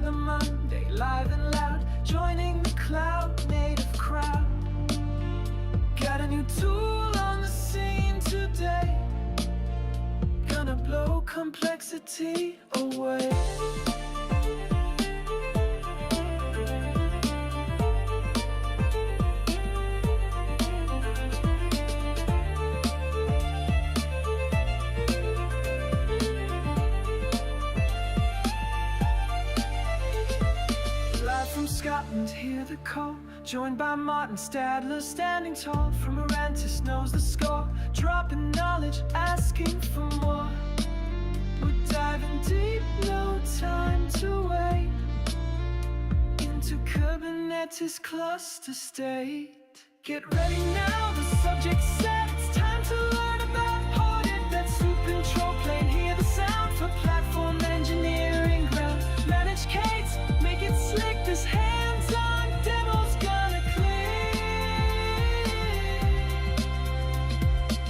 another Monday, live and loud, joining the cloud native crowd. Got a new tool on the scene today, gonna blow complexity away. Scotland, hear the call, joined by Martin Stadler, standing tall. From Mirantis knows the score, dropping knowledge, asking for more. We're diving deep, no time to wait, into Kubernetes cluster state. Get ready now, the subject's set, it's time to learn about Kordent. That soup control plane, hear the sound for platform engineering ground. Manage Kates, make it slick, this hands-on demo's gonna click.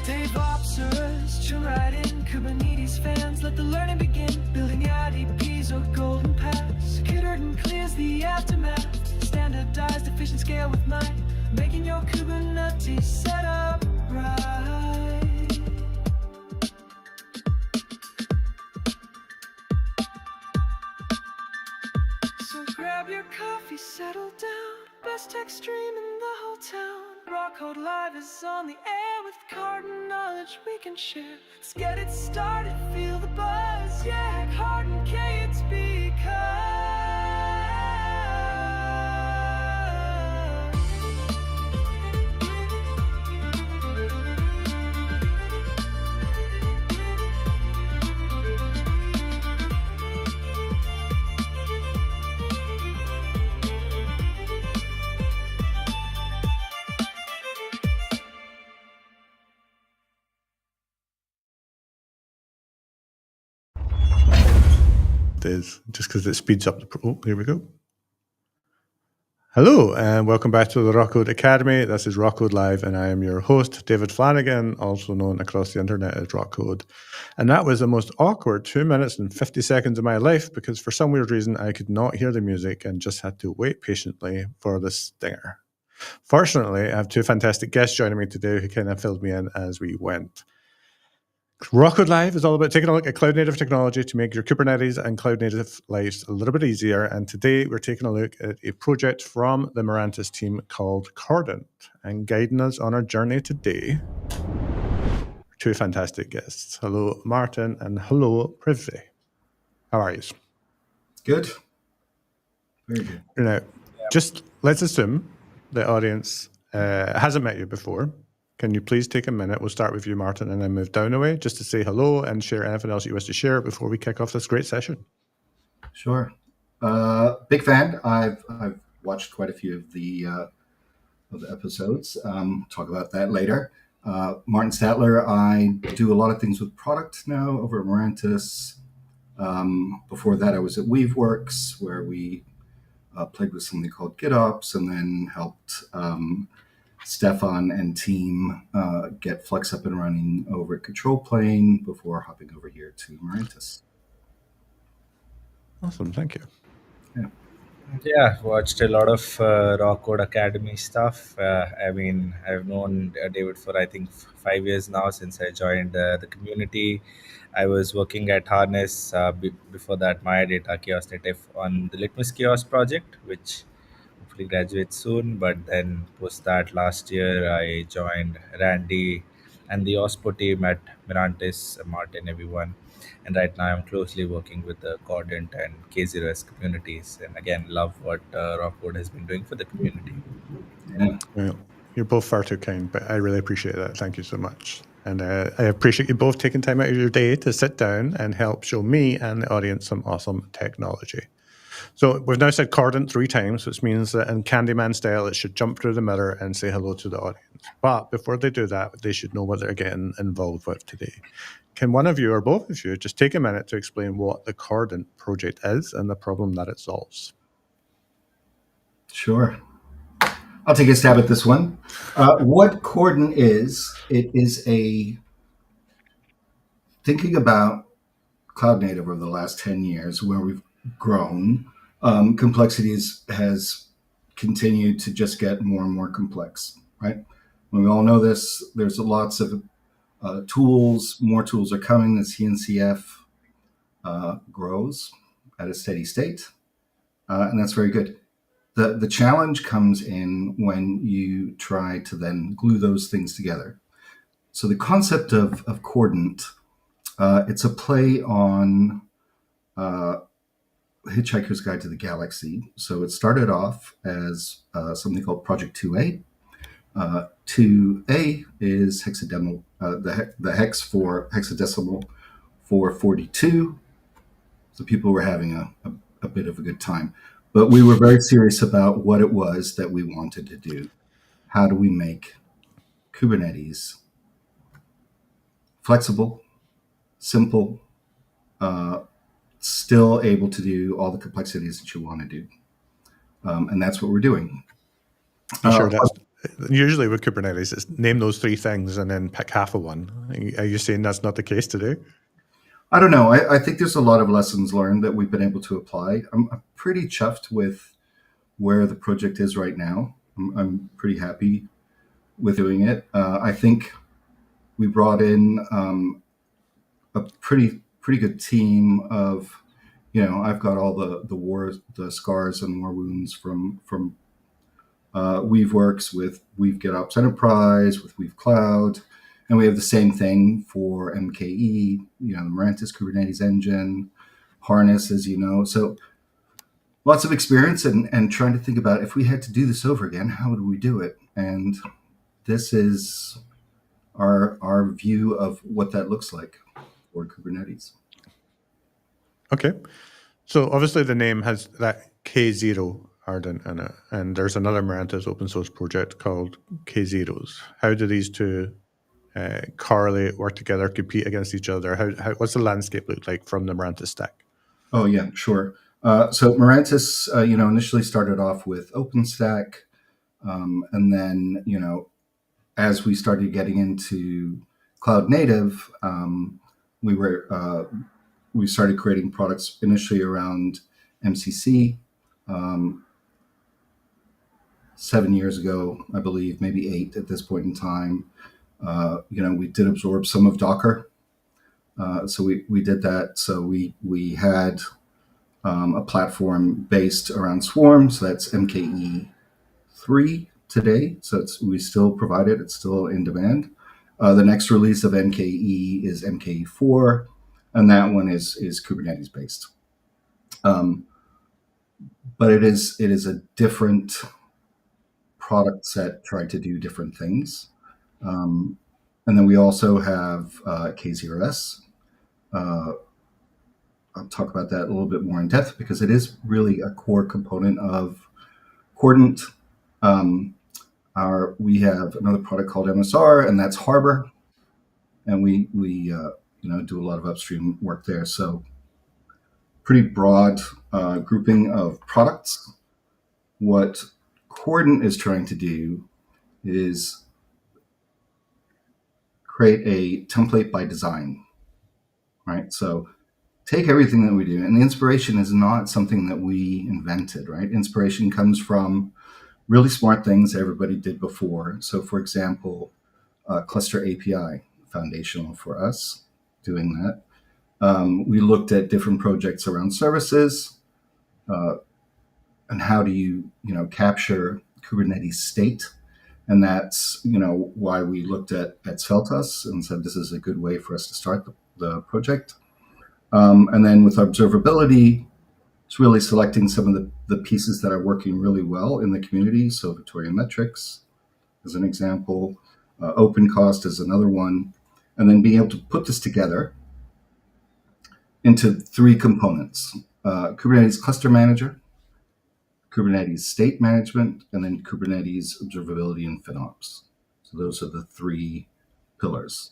DevOpsers, jump right in, Kubernetes fans, let the learning begin. Building IDPs or golden paths, k0rdent clears the aftermath. Standardized, efficient scale with might, making your Kubernetes setup right. So grab your coffee, settle down, best tech stream in the whole town. Rawkode Live is on the air with Kordent knowledge we can share. Let's get it started, feel the buzz, yeah, Kordent K, it's because. Is just because it speeds up the here we go. Hello and welcome back to the Rawkode Academy. This is Rawkode Live and I am your host, David Flanagan, also known across the internet as Rawkode. And that was the most awkward 2 minutes and 50 seconds of my life because for some weird reason I could not hear the music and just had to wait patiently for the stinger. Fortunately, I have two fantastic guests joining me today who kind of filled me in as we went. Rawkode Live is all about taking a look at cloud-native technology to make your Kubernetes and cloud-native lives a little bit easier. And today we're taking a look at a project from the Mirantis team called Kordent. And guiding us on our journey today, two fantastic guests. Hello, Martin, and hello, Prithvi. How are you? Good. Very good. Now, just let's assume the audience hasn't met you before. Can you please take a minute? We'll start with you, Martin, and then move down a way just to say hello and share anything else you wish to share before we kick off this great session. Sure. Big fan. I've watched quite a few of the episodes. Talk about that later. Martin Statler. I do a lot of things with product now over at Mirantis. Before that, I was at Weaveworks, where we played with something called GitOps, and then helped Stefan and team get Flex up and running over at Control Plane before hopping over here to Mirantis. Awesome, thank you. Yeah, watched a lot of Rawkode Academy stuff. I mean, I've known David for I think 5 years now since I joined the community. I was working at Harness before that, my data chaos native on the Litmus Chaos project, which hopefully graduates soon. But then post that last year, I joined Randy and the OSPO team at Mirantis, Martin, everyone. And right now I'm closely working with the Kordent and k0s communities. And again, love what Rawkode has been doing for the community. Yeah. Well, you're both far too kind, but I really appreciate that. Thank you so much. And I appreciate you both taking time out of your day to sit down and help show me and the audience some awesome technology. So we've now said Kordent 3 times, which means that in Candyman style, it should jump through the mirror and say hello to the audience. But before they do that, they should know what they're getting involved with today. Can one of you or both of you just take a minute to explain what the Kordent project is and the problem that it solves? Sure. I'll take a stab at this one. What Kordent is, it is thinking about cloud native over the last 10 years where we've grown Complexities has continued to just get more and more complex, right? When we all know this, there's lots of tools. More tools are coming. The CNCF grows at a steady state, and that's very good. The challenge comes in when you try to then glue those things together. So the concept of Kordent, it's a play on Hitchhiker's Guide to the Galaxy. So it started off as something called Project 2A. 2A is hexadecimal, the hex for hexadecimal for 42. So people were having a bit of a good time. But we were very serious about what it was that we wanted to do. How do we make Kubernetes flexible, simple, still able to do all the complexities that you want to do? And that's what we're doing. Sure, that's usually with Kubernetes, it's name those three things and then pick half of one. Are you saying that's not the case today? I don't know. I think there's a lot of lessons learned that we've been able to apply. I'm pretty chuffed with where the project is right now. I'm pretty happy with doing it. I think we brought in a pretty good team of, I've got all the wars, the scars and war wounds from Weaveworks with Weave GitOps Enterprise, with Weave Cloud. And we have the same thing for MKE, the Mirantis Kubernetes engine, Harness, as you know. So lots of experience and trying to think about, if we had to do this over again, how would we do it? And this is our view of what that looks like for Kubernetes. Okay. So obviously the name has that k0rdent in it, and there's another Mirantis open source project called k0s. How do these two correlate, work together, compete against each other? How what's the landscape look like from the Mirantis stack? Oh yeah, sure. So Mirantis, initially started off with OpenStack, and then as we started getting into cloud native, we started creating products initially around MCC. 7 years ago, I believe, maybe 8 at this point in time. We did absorb some of Docker. So we did that. So we had a platform based around Swarm. So that's MKE 3 today. So we still provide it. It's still in demand. The next release of MKE is MKE 4, and that one is Kubernetes based. But it is a different product set trying to do different things. And then we also have k0s. I'll talk about that a little bit more in depth because it is really a core component of Kordent. We have another product called MSR, and that's Harbor, and we do a lot of upstream work there. So pretty broad grouping of products. What Kordent is trying to do is create a template by design, right? So take everything that we do, and the inspiration is not something that we invented, right? Inspiration comes from really smart things everybody did before. So for example, Cluster API, foundational for us doing that. We looked at different projects around services, and how do you capture Kubernetes state. And that's why we looked at Sveltas and said this is a good way for us to start the project. And then with observability, it's really selecting some of the pieces that are working really well in the community. So Victoria Metrics is an example, OpenCost is another one, and then being able to put this together into 3 components: Kubernetes Cluster Manager, Kubernetes State Management, and then Kubernetes Observability and FinOps. So those are the 3 pillars.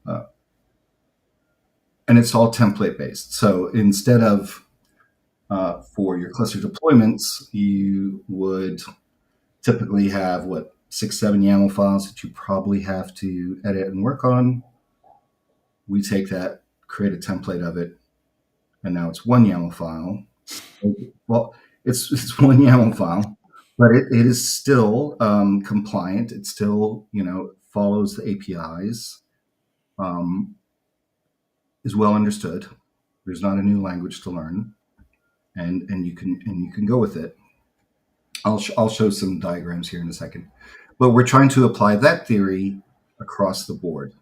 And it's all template based. So instead of for your cluster deployments, you would typically have 6-7 YAML files that you probably have to edit and work on. We take that, create a template of it, and now it's 1 YAML file Well, it's one YAML file, but it is still compliant. It still follows the APIs. Um, is well understood. There's not a new language to learn, and you can go with it. I'll show some diagrams here in a second, but we're trying to apply that theory across the board.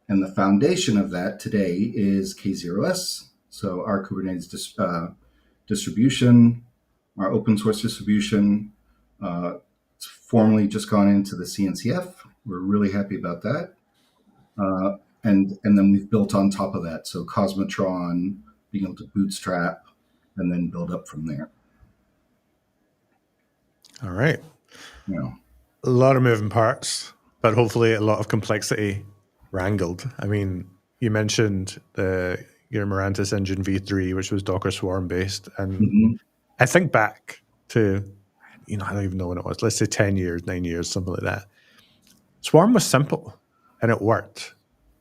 And the foundation of that today is K0s. So our Kubernetes distribution, our open source distribution, it's formally just gone into the CNCF. We're really happy about that. Uh, and then we've built on top of that. So Cosmotron, being able to bootstrap and then build up from there. All right. You know, A lot of moving parts, but hopefully a lot of complexity wrangled. I mean, you mentioned your Mirantis engine v3, which was Docker Swarm based, and mhm. I think back to, I don't even know when it was. Let's say 10 years, 9 years, something like that. Swarm was simple, and it worked.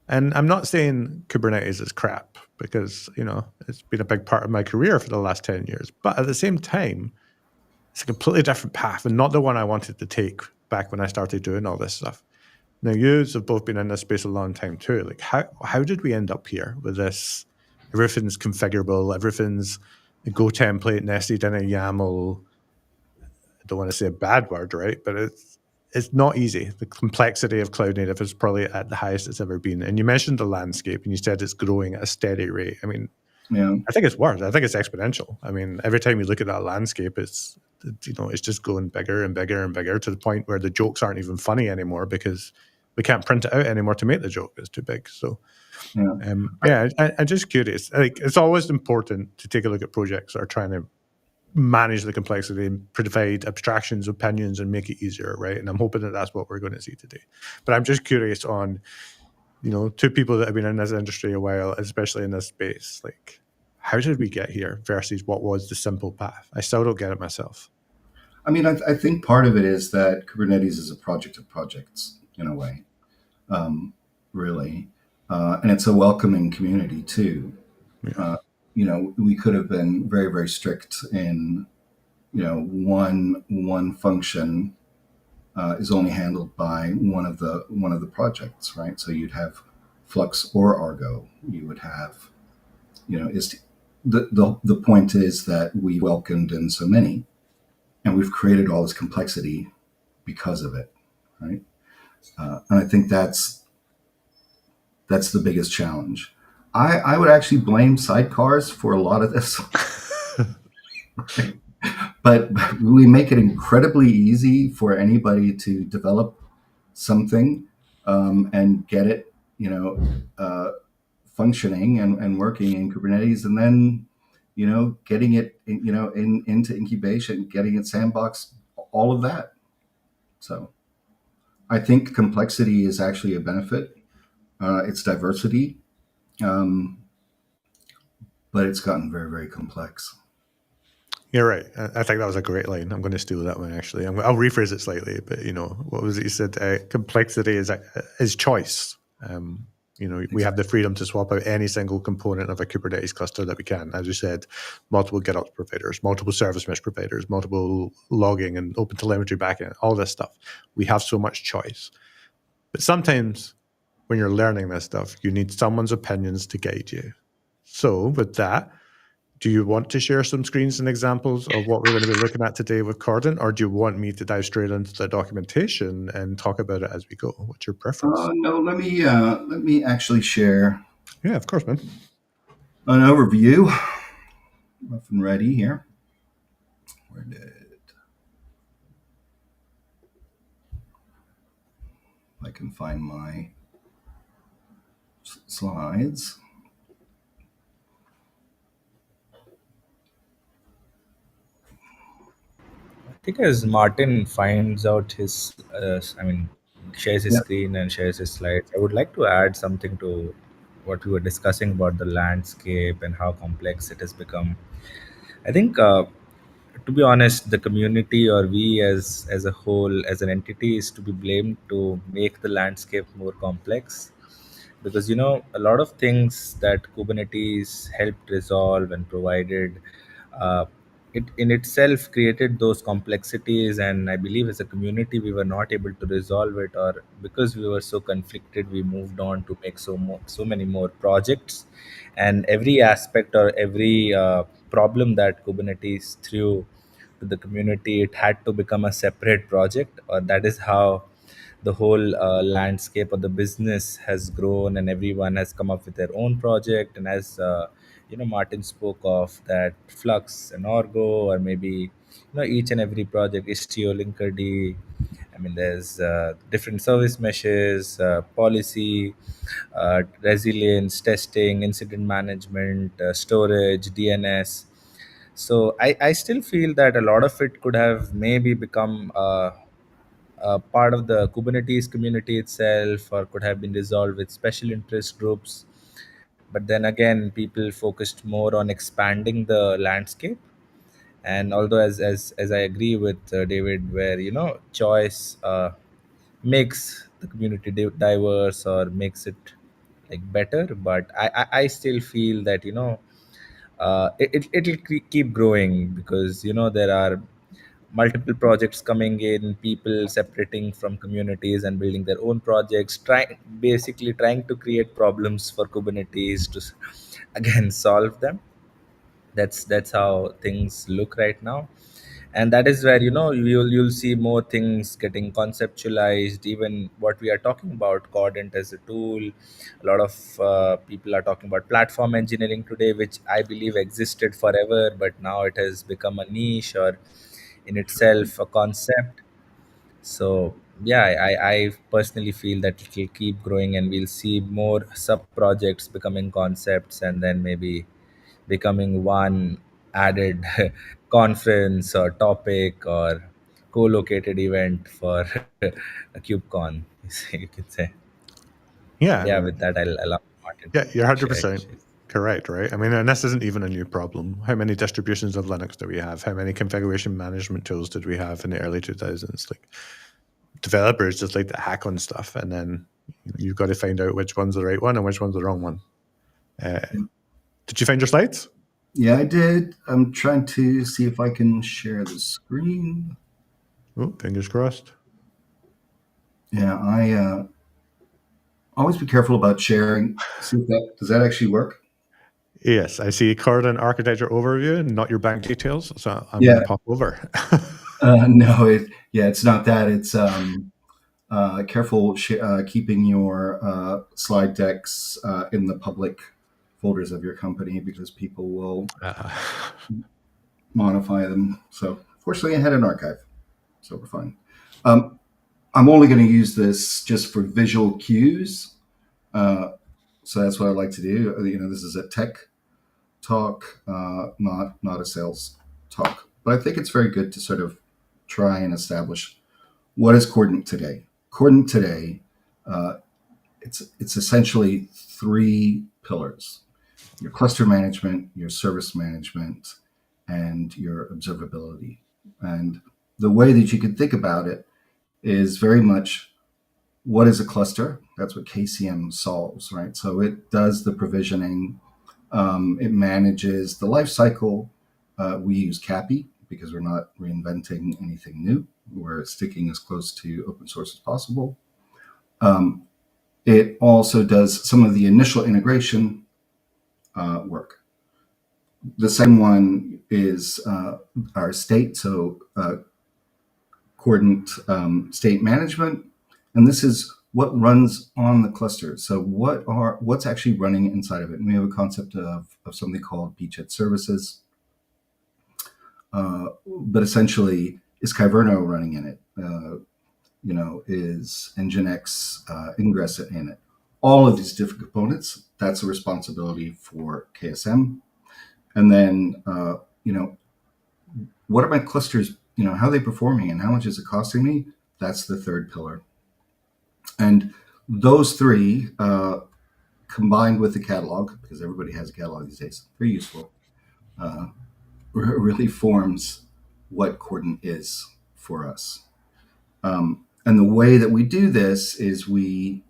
And I'm not saying Kubernetes is crap because it's been a big part of my career for the last 10 years. But at the same time, it's a completely different path and not the one I wanted to take back when I started doing all this stuff. Now, you have both been in this space a long time too. Like, how did we end up here with this? Everything's configurable. Everything's a Go template nested in a YAML. I don't want to say a bad word, right? But it's not easy. The complexity of cloud native is probably at the highest it's ever been. And you mentioned the landscape, and you said it's growing at a steady rate. I mean, Yeah. I think it's worse. I think it's exponential. I mean, every time you look at that landscape, it's just going bigger and bigger and bigger to the point where the jokes aren't even funny anymore because we can't print it out anymore to make the joke. It's too big. So, Yeah. I'm just curious. Like, it's always important to take a look at projects that are trying to manage the complexity and provide abstractions, opinions, and make it easier, right? And I'm hoping that that's what we're going to see today. But I'm just curious on, two people that have been in this industry a while, especially in this space, like, how did we get here versus what was the simple path? I still don't get it myself. I mean, I think part of it is that Kubernetes is a project of projects in a way, really. And it's a welcoming community too. Yeah. We could have been very, very strict in, one function is only handled by one of the projects, right? So you'd have Flux or Argo. You would have, is the point is that we welcomed in so many, and we've created all this complexity because of it, right? And I think that's the biggest challenge. I would actually blame sidecars for a lot of this. But we make it incredibly easy for anybody to develop something and get it, functioning and working in Kubernetes, and then, getting it, into incubation, getting it sandbox, all of that. So I think complexity is actually a benefit. It's diversity, um, but it's gotten very, very complex. You're right. I think that was a great line. I'm going to steal that one, actually. I'll rephrase it slightly, but what was it you said? Complexity is choice. We have the freedom to swap out any single component of a Kubernetes cluster that we can. As you said, multiple GitOps providers, multiple service mesh providers, multiple logging and open telemetry backend, all this stuff. We have so much choice. But sometimes when you're learning this stuff, you need someone's opinions to guide you. So with that, do you want to share some screens and examples of what we're going to be looking at today with Kordent, or do you want me to dive straight into the documentation and talk about it as we go? What's your preference? No, let me actually share Yeah, of course, man. an overview. Rough and ready here. Where did I can find my slides? I think as Martin finds out his, shares his Yeah. screen and shares his slides, I would like to add something to what we were discussing about the landscape and how complex it has become. I think, to be honest, the community or we as a whole, as an entity, is to be blamed to make the landscape more complex, because a lot of things that Kubernetes helped resolve and provided uh, it in itself created those complexities, and I believe as a community we were not able to resolve it, or because we were so conflicted we moved on to make so many more projects. And every aspect or every problem that Kubernetes threw to the community, it had to become a separate project, or that is how the whole landscape of the business has grown, and everyone has come up with their own project. And as Martin spoke of that Flux and Orgo, or maybe each and every project, Istio, Linkerd. I mean, there's different service meshes, policy, resilience, testing, incident management, storage, DNS. So I still feel that a lot of it could have maybe become part of the Kubernetes community itself, or could have been resolved with special interest groups. But then again, people focused more on expanding the landscape. And although, as I agree with David, where choice makes the community diverse or makes it like better, but I still feel that it'll keep growing, because there are multiple projects coming in, people separating from communities and building their own projects, trying to create problems for Kubernetes to again solve them. That's how things look right now. And that is where you'll see more things getting conceptualized. Even what we are talking about, Kordent as a tool, a lot of people are talking about platform engineering today, which I believe existed forever, but now it has become a niche, or in itself a concept. So yeah, I personally feel that it will keep growing, and we'll see more sub projects becoming concepts, and then maybe becoming one added conference or topic or co-located event for a KubeCon. You could say. Yeah, Yeah, with that, I'll allow Martin yeah, you're to share 100% his. correct, right? I mean, and this isn't even a new problem. How many distributions of Linux do we have? How many configuration management tools did we have in the early 2000s? Like, developers just like to hack on stuff, and then you've got to find out which one's the right one and which one's the wrong one. Uh, did you find your slides? Yeah, I did. I'm trying to see if I can share the screen. Oh, fingers crossed. Yeah, I always be careful about sharing. See if that does that actually work? Yes, I see Kordent architecture overview, not your bank details. So I'm going Yeah. to pop over. No, it's not that. It's careful keeping your slide decks in the public folders of your company, because people will Uh, modify them. So fortunately, I had an archive, so we're fine. Um, I'm only going to use this just for visual cues. So that's what I like to do. This is a tech talk, not a sales talk. But I think it's very good to sort of try and establish what is Kordent today. Kordent today, uh, it's essentially three pillars: your cluster management, your service management, and your observability. And the way that you could think about it is very much, what is a cluster? That's what KCM solves, right? So it does the provisioning, it manages the life cycle. We use CAPI because we're not reinventing anything new. We're sticking as close to open source as possible. Um, it also does some of the initial integration work. The second one is our state, so Kordent state management, and this is what runs on the cluster. So what's actually running inside of it? And we have a concept of something called beachhead services, but essentially, is Kyverno running in it? Is Nginx ingress in it? All of these different components, that's a responsibility for KSM. And then, what are my clusters, how are they performing and how much is it costing me? That's the third pillar. And those three, combined with the catalog, because everybody has a catalog these days, very useful, really forms what Kordent is for us. And the way that we do this is we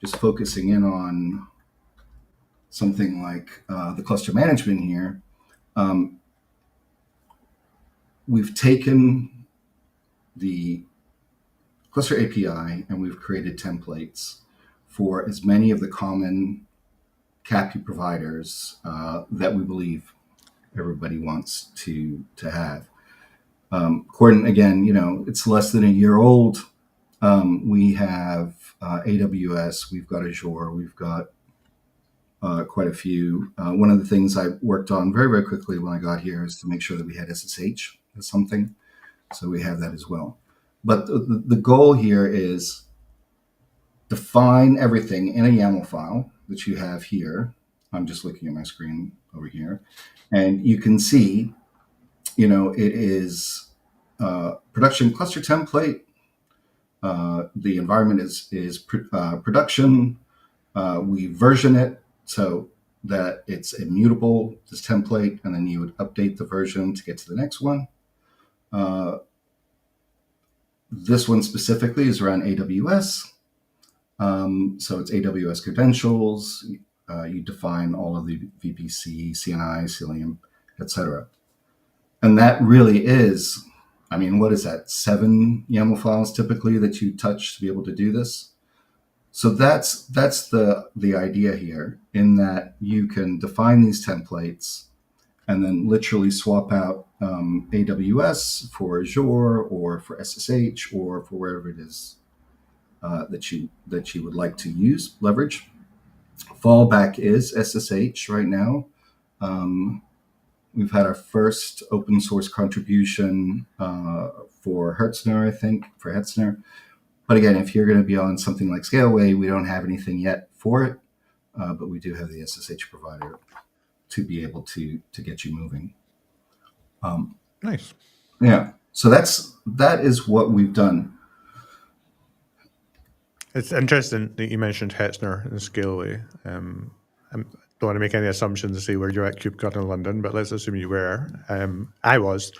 just focusing in on something like the cluster management here. we've taken the cluster API and we've created templates for as many of the common CAPI providers that we believe everybody wants to have. Kordent, again, it's less than a year old. We have AWS, we've got Azure, we've got quite a few. One of the things I worked on very, very quickly when I got here is to make sure that we had SSH as something. So we have that as well. But the goal here is define everything in a YAML file that you have here. I'm just looking at my screen over here. And you can see, it is production cluster template. The environment is production. We version it so that it's immutable, this template, and then you would update the version to get to the next one. This one specifically is around AWS. So it's AWS credentials. You define all of the VPC, CNI, Cilium, etc. And that really is, what is that? 7 YAML files typically that you touch to be able to do this. So that's the idea here, in that you can define these templates and then literally swap out AWS for Azure or for SSH or for wherever it is that you would like to leverage. Fallback is SSH right now. We've had our first open source contribution for Hertzner, I think, for Hetzner. But again, if you're going to be on something like Scaleway, we don't have anything yet for it, but we do have the SSH provider to be able to get you moving. Nice. Yeah. So that is what we've done. It's interesting that you mentioned Hetzner and Scaleway. I don't want to make any assumptions to say where you're at KubeCon in London, but let's assume you were. I was.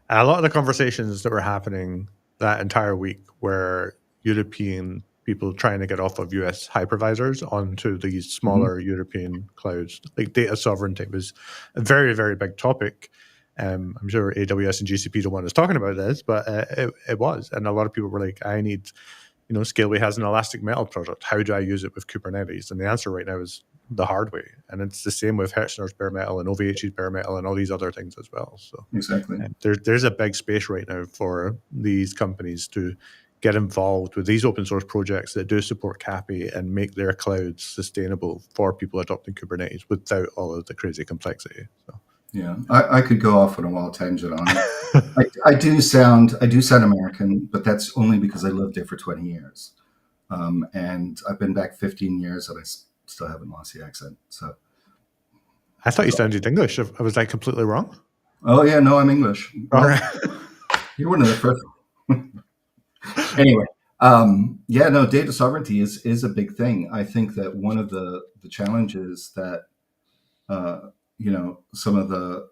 And a lot of the conversations that were happening that entire week were European people trying to get off of US hypervisors onto these smaller European clouds. Like data sovereignty was a very, very big topic. I'm sure AWS and GCP don't want us talking about this, but it was. And a lot of people were like, I need, Scaleway has an elastic metal product. How do I use it with Kubernetes? And the answer right now is the hard way. And it's the same with Hetzner's bare metal and OVH's bare metal and all these other things as well. So exactly, there's a big space right now for these companies to get involved with these open source projects that do support CAPI and make their clouds sustainable for people adopting Kubernetes without all of the crazy complexity. So. Yeah, I could go off on a wild tangent on it. I do sound American, but that's only because I lived there for 20 years. And I've been back 15 years and I still haven't lost the accent. So I thought you sounded English. Was I completely wrong? Oh, yeah, no, I'm English. All right. You're one of the first. Anyway, data sovereignty is a big thing. I think that one of the challenges that some of the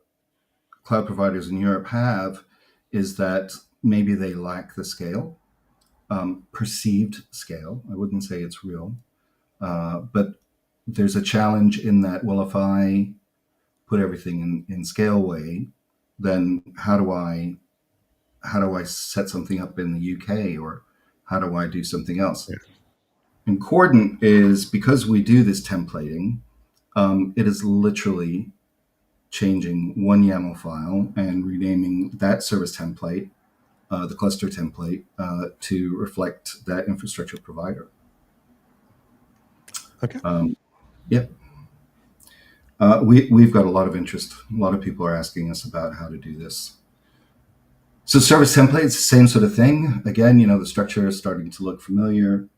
cloud providers in Europe have is that maybe they lack the scale, perceived scale. I wouldn't say it's real, but there's a challenge in that, well, if I put everything in Scaleway, then how do I set something up in the UK, or how do I do something else? Yeah. And Kordent is, because we do this templating, it is literally changing one YAML file and renaming that service template, the cluster template, to reflect that infrastructure provider. Okay. Yep. We've got a lot of interest. A lot of people are asking us about how to do this. So service templates, same sort of thing. Again, the structure is starting to look familiar.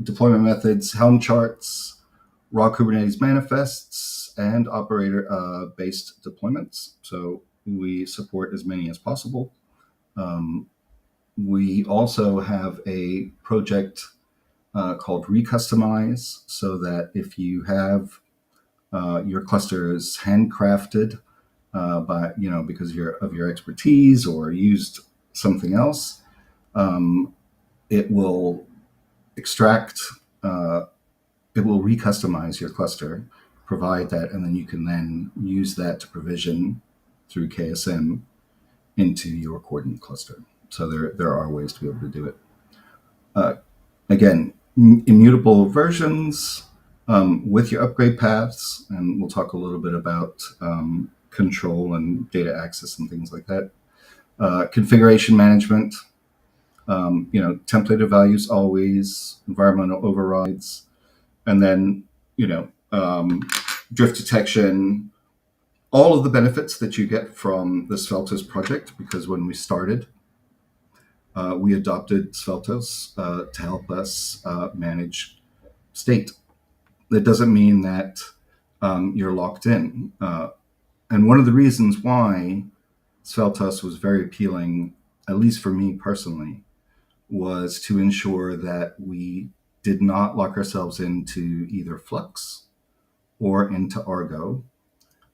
Deployment methods, Helm charts, raw Kubernetes manifests, and operator-based deployments. So we support as many as possible. We also have a project called Recustomize, so that if you have your clusters handcrafted by because of your expertise or used something else, it will extract. It will recustomize your cluster, provide that, and then you can then use that to provision through KSM into your Kordent cluster. So there are ways to be able to do it. Again, immutable versions with your upgrade paths, and we'll talk a little bit about control and data access and things like that. Configuration management, templated values always, environmental overrides, and then, drift detection, all of the benefits that you get from the Sveltos project, because when we started, we adopted Sveltos to help us manage state. That doesn't mean that you're locked in. And one of the reasons why Sveltos was very appealing, at least for me personally, was to ensure that we did not lock ourselves into either Flux or into Argo,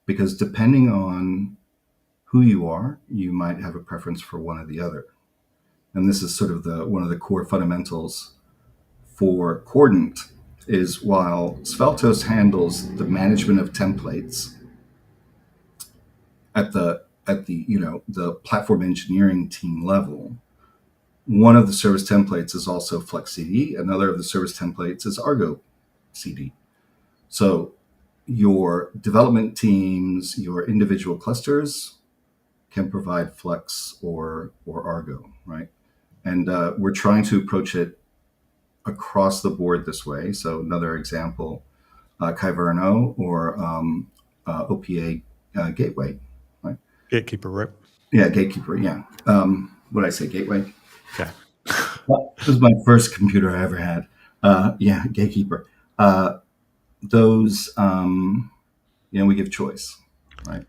because depending on who you are, you might have a preference for one or the other. And this is sort of one of the core fundamentals for Kordent, is while Sveltos handles the management of templates at the platform engineering team level, one of the service templates is also Flex CD. Another of the service templates is Argo CD. So your development teams, your individual clusters can provide Flex or Argo, right? And we're trying to approach it across the board this way. So another example, k0rdent or OPA Gateway, right? Gatekeeper, right? Yeah, Gatekeeper, yeah. What did I say, Gateway? Yeah. Well, this was my first computer I ever had. Yeah, Gatekeeper. Those, we give choice, right?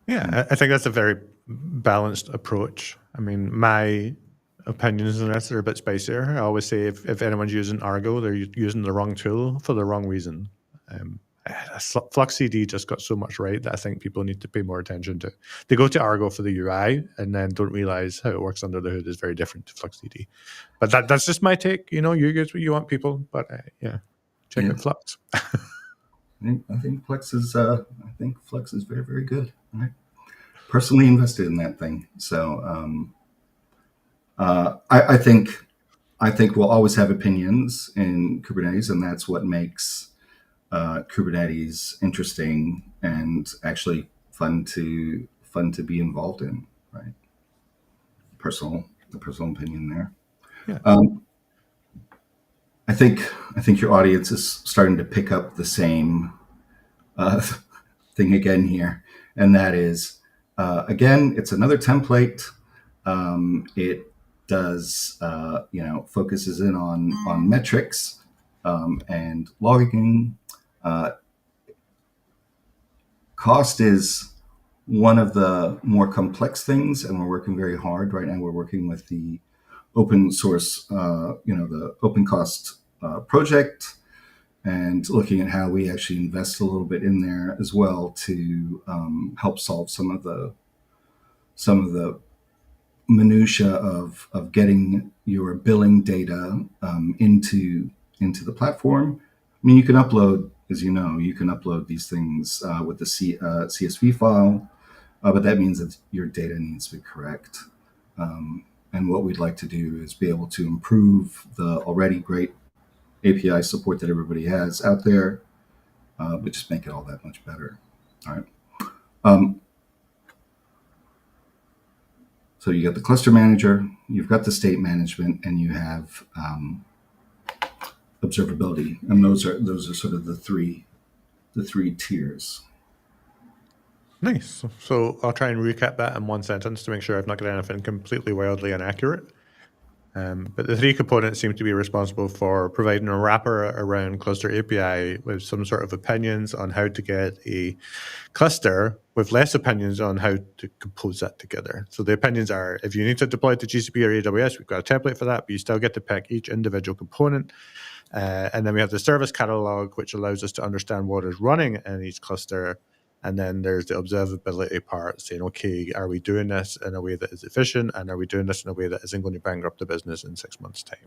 Yeah, I think that's a very balanced approach. I mean, my opinions on this are a bit spicier. I always say if anyone's using Argo, they're using the wrong tool for the wrong reason. Flux CD just got so much right that I think people need to pay more attention to. They go to Argo for the UI and then don't realize how it works under the hood is very different to Flux CD. But that's just my take. You get what you want, people. But check out Flux. I think Flex is very, very good. Right? Personally invested in that thing, so I think we'll always have opinions in Kubernetes, and that's what makes Kubernetes interesting and actually fun to be involved in. Right? The personal opinion there. Yeah. I think your audience is starting to pick up the same thing again here, and that is, again, it's another template. It does, focuses in on metrics and logging. Cost is one of the more complex things, and we're working very hard right now. We're working with the open source, the open cost project, and looking at how we actually invest a little bit in there as well to help solve some of the minutia of getting your billing data into the platform. I mean, you can upload, as you know, these things with the CSV file, but that means that your data needs to be correct. And what we'd like to do is be able to improve the already great API support that everybody has out there, but just make it all that much better. All right. So you got the cluster manager, you've got the state management, and you have observability, and those are sort of the three tiers. Nice. So I'll try and recap that in one sentence to make sure I've not got anything completely wildly inaccurate. But the three components seem to be responsible for providing a wrapper around cluster API with some sort of opinions on how to get a cluster with less opinions on how to compose that together. So the opinions are, if you need to deploy to GCP or AWS, we've got a template for that, but you still get to pick each individual component. And then we have the service catalog, which allows us to understand what is running in each cluster. And then there's the observability part, saying, okay, are we doing this in a way that is efficient? And are we doing this in a way that isn't going to bankrupt the business in 6 months' time?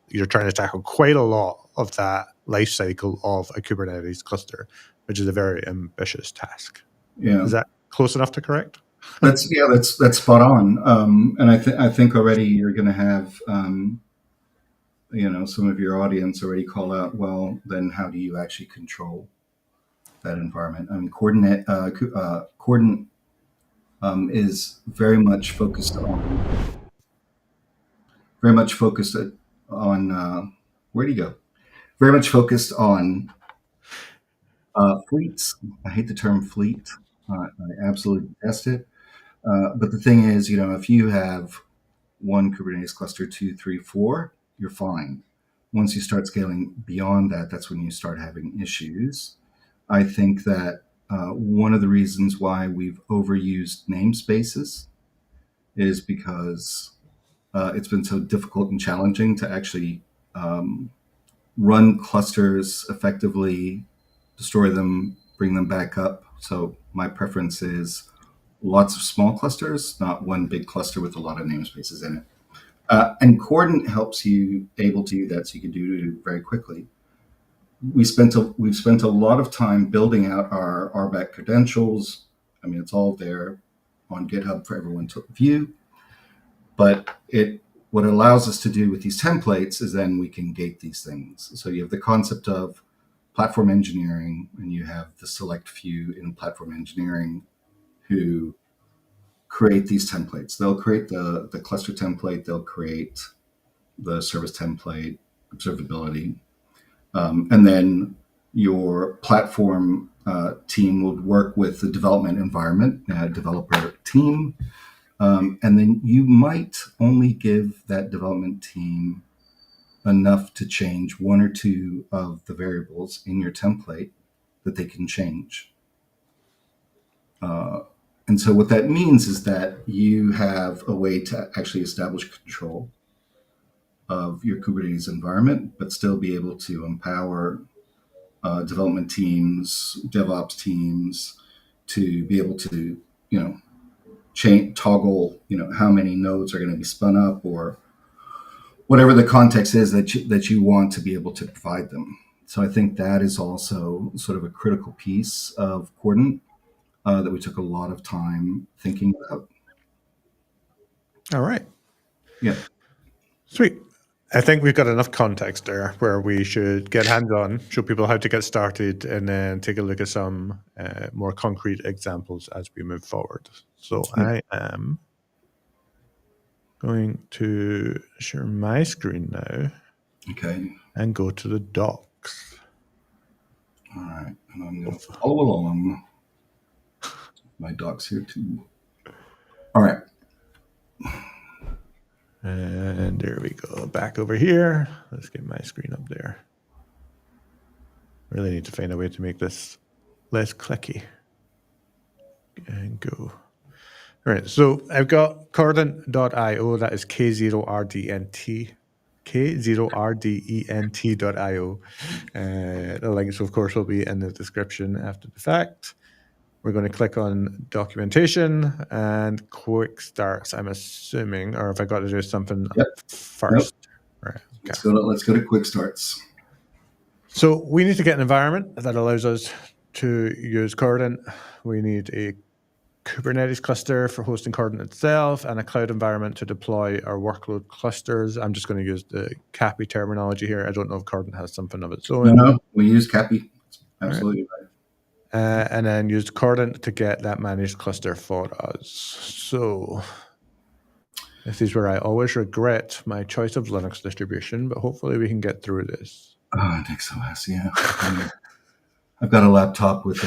You're trying to tackle quite a lot of that life cycle of a Kubernetes cluster, which is a very ambitious task. Yeah. Is that close enough to correct? That's spot on. And I think already you're going to have some of your audience already call out. Well, then how do you actually control that environment? I mean, Kordent is very much focused on where do you go? Very much focused on fleets. I hate the term fleet. I absolutely detest it. But the thing is, if you have one Kubernetes cluster, two, three, four, you're fine. Once you start scaling beyond that, that's when you start having issues. I think that one of the reasons why we've overused namespaces is because it's been so difficult and challenging to actually run clusters effectively, destroy them, bring them back up. So my preference is lots of small clusters, not one big cluster with a lot of namespaces in it. And Kordent helps you able to do that, so you can do it very quickly. We've spent a lot of time building out our RBAC credentials. I mean, it's all there on GitHub for everyone to view. But what it allows us to do with these templates is then we can gate these things. So you have the concept of platform engineering, and you have the select few in platform engineering who create these templates. They'll create the cluster template, they'll create the service template, observability, and then your platform team would work with the development environment, developer team, and then you might only give that development team enough to change one or two of the variables in your template that they can change. And so what that means is that you have a way to actually establish control of your Kubernetes environment, but still be able to empower development teams, DevOps teams to be able to, toggle, how many nodes are going to be spun up, or whatever the context is that you want to be able to provide them. So I think that is also sort of a critical piece of Kordent that we took a lot of time thinking about. All right. Yeah. Sweet. I think we've got enough context there where we should get hands-on, show people how to get started, and then take a look at some more concrete examples as we move forward. So I am going to share my screen now. Okay. And go to the docs. All right. And I'm going to follow along. My docs here too. All right. And there we go. Back over here. Let's get my screen up there. Really need to find a way to make this less clicky. And go. All right. So I've got kordent.io. That is k0rdent. k0rdent.io. The links, of course, will be in the description after the fact. We're going to click on documentation and quick starts, I'm assuming, or if I got to do something first. Yep. Right. Okay. Let's go to quick starts. So we need to get an environment that allows us to use Kordent. We need a Kubernetes cluster for hosting Kordent itself and a cloud environment to deploy our workload clusters. I'm just going to use the CAPI terminology here. I don't know if Kordent has something of its own. No, we use CAPI. Absolutely right. And then used Kordent to get that managed cluster for us. So this is where I always regret my choice of Linux distribution, but hopefully we can get through this. NixOS, yeah. I've got a laptop with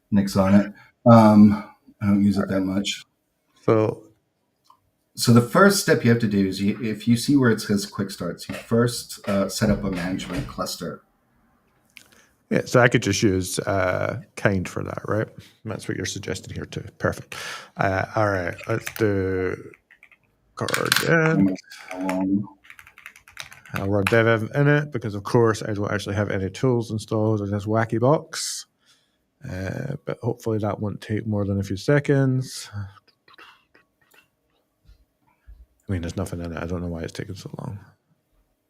Nix on it. I don't use it that much. So the first step you have to do is, if you see where it says quick starts, you first set up a management cluster. Yeah, so I could just use kind for that, right? That's what you're suggesting here too. Perfect. All right, let's do Kordent. I'll run dev in it because, of course, I don't actually have any tools installed in this wacky box. But hopefully that won't take more than a few seconds. I mean, there's nothing in it. I don't know why it's taking so long.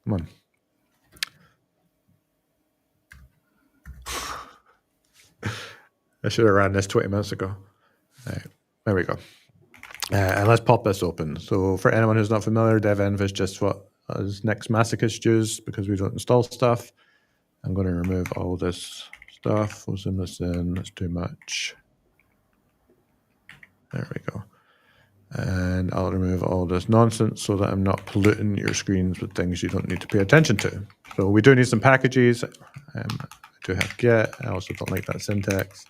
Come on. I should have ran this 20 minutes ago. Right. There we go. And let's pop this open. So for anyone who's not familiar, devenv is just what us next masochists use because we don't install stuff. I'm going to remove all this stuff. We'll zoom this in. That's too much. There we go. And I'll remove all this nonsense so that I'm not polluting your screens with things you don't need to pay attention to. So we do need some packages. I do have get. I also don't like that syntax.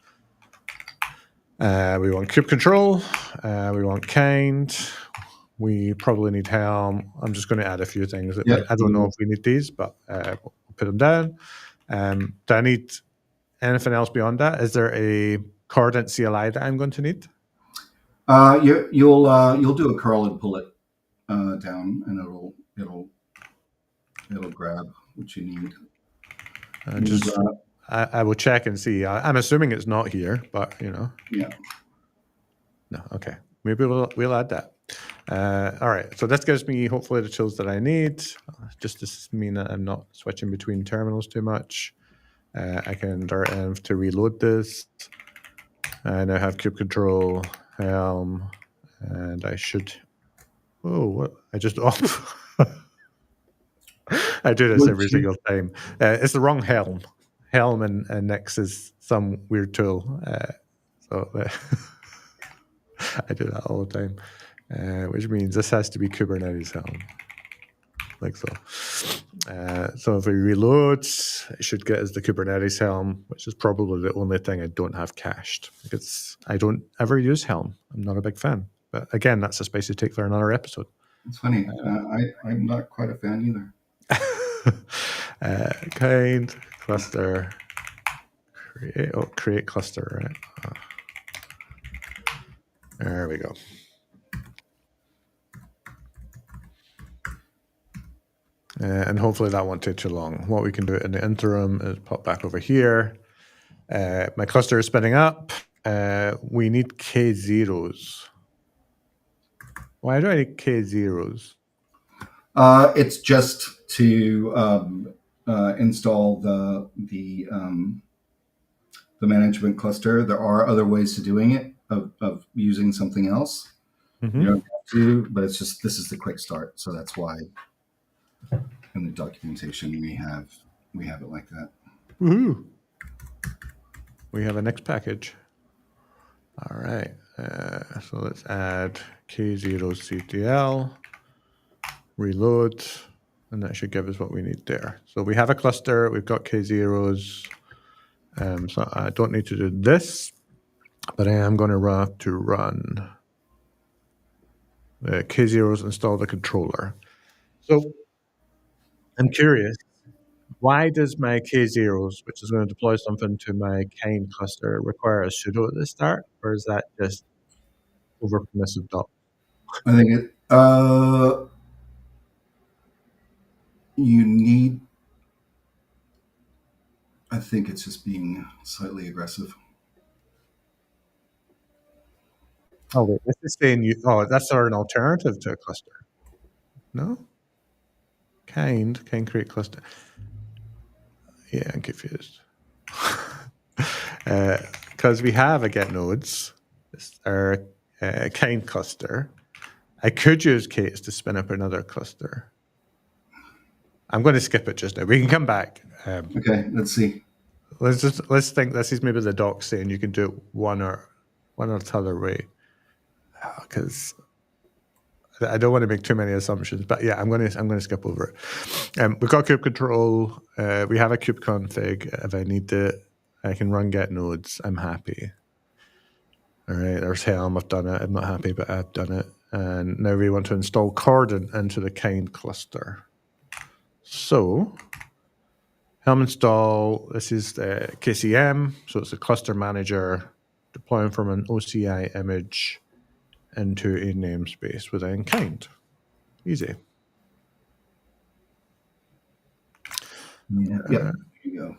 We want kube control. We want kind. We probably need helm. I'm just going to add a few things. I don't know if we need these, but we'll put them down. Do I need anything else beyond that? Is there a Kordent CLI that I'm going to need? You'll do a curl and pull it down, and it'll grab what you need. I will check and see. I'm assuming it's not here, but Yeah. No, okay. Maybe we'll add that. All right. So this gives me hopefully the tools that I need, just to mean that I'm not switching between terminals too much. I can .env to reload this. I now have kube control, helm, and I should. Oh, what? I just off. I do this every single time. It's the wrong helm. Helm and Nix is some weird tool. So I do that all the time, which means this has to be Kubernetes helm, like so. So if we reload, it should get us the Kubernetes helm, which is probably the only thing I don't have cached, because I don't ever use helm. I'm not a big fan. But again, that's a spicy take for another episode. It's funny. I'm not quite a fan either. Kind, cluster, create cluster, right? There we go. And hopefully that won't take too long. What we can do in the interim is pop back over here. My cluster is spinning up. We need k0s. Why do I need k0s? It's just to install the management cluster. There are other ways to doing it, of using something else. Mm-hmm. You don't have to, but it's just, this is the quick start. So that's why in the documentation we have it like that. Woohoo! We have a next package. All right. So let's add k0ctl, reload, and that should give us what we need there. So we have a cluster. We've got k0s. So I don't need to do this, but I am going to run the k0s install the controller. So I'm curious, why does my k0s, which is going to deploy something to my kind cluster, require a sudo at the start, or is that just over permissive doc? I think you need. I think it's just being slightly aggressive. Oh wait, this is saying that's an alternative to a cluster. No? Kind create cluster. Yeah, I'm confused. Because we have a get nodes, our kind cluster. I could use K8s to spin up another cluster. I'm going to skip it just now. We can come back. Okay, let's see. Let's think this is maybe the doc saying you can do it one or the other way. Because I don't want to make too many assumptions, but yeah, I'm going to skip over it. We've got kube control. We have a kube config. If I need it, I can run get nodes. I'm happy. All right, there's helm. I've done it. I'm not happy, but I've done it. And now we want to install Kordent into the kind cluster. So helm install. This is the KCM. So it's a cluster manager deploying from an OCI image into a namespace within kind. Easy. Yeah, there you go.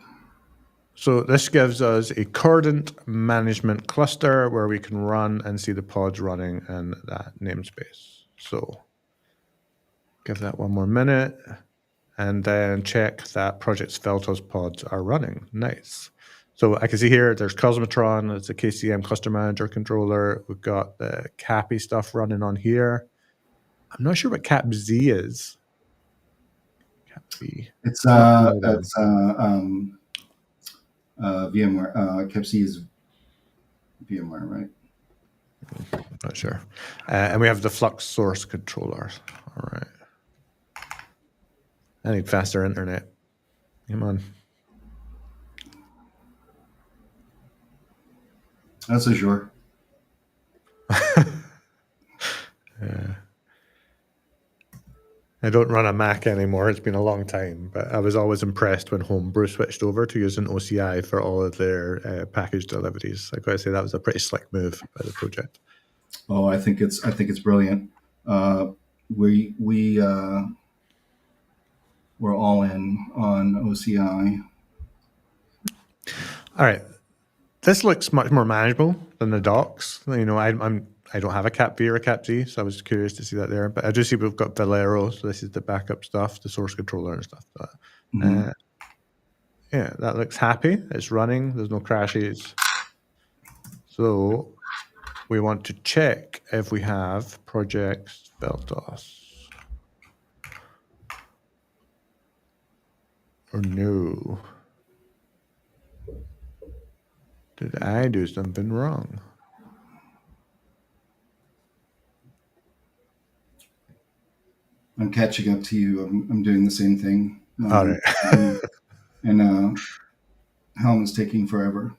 So this gives us a Kordent management cluster where we can run and see the pods running in that namespace. So give that one more minute and then check that Project Sveltos pods are running. Nice. So I can see here there's Cosmotron, it's a KCM cluster manager controller. We've got the CAPI stuff running on here. I'm not sure what CapZ is. CapZ. It's Not VMware. k0rdent is VMware, right? Not sure. And we have the Flux source controllers. All right. I need faster internet. Come on. That's Azure. I don't run a Mac anymore. It's been a long time, but I was always impressed when Homebrew switched over to using OCI for all of their package deliveries. I gotta say that was a pretty slick move by the project. Oh, I think it's brilliant. We're all in on OCI. All right, this looks much more manageable than the docs. You know, I don't have a CapV or a CapZ, so I was curious to see that there. But I do see we've got Valero, so this is the backup stuff, the source controller and stuff. Yeah, that looks happy. It's running. There's no crashes. So we want to check if we have projects Veltos or no. Did I do something wrong? I'm catching up to you. I'm doing the same thing. All right. and Helm is taking forever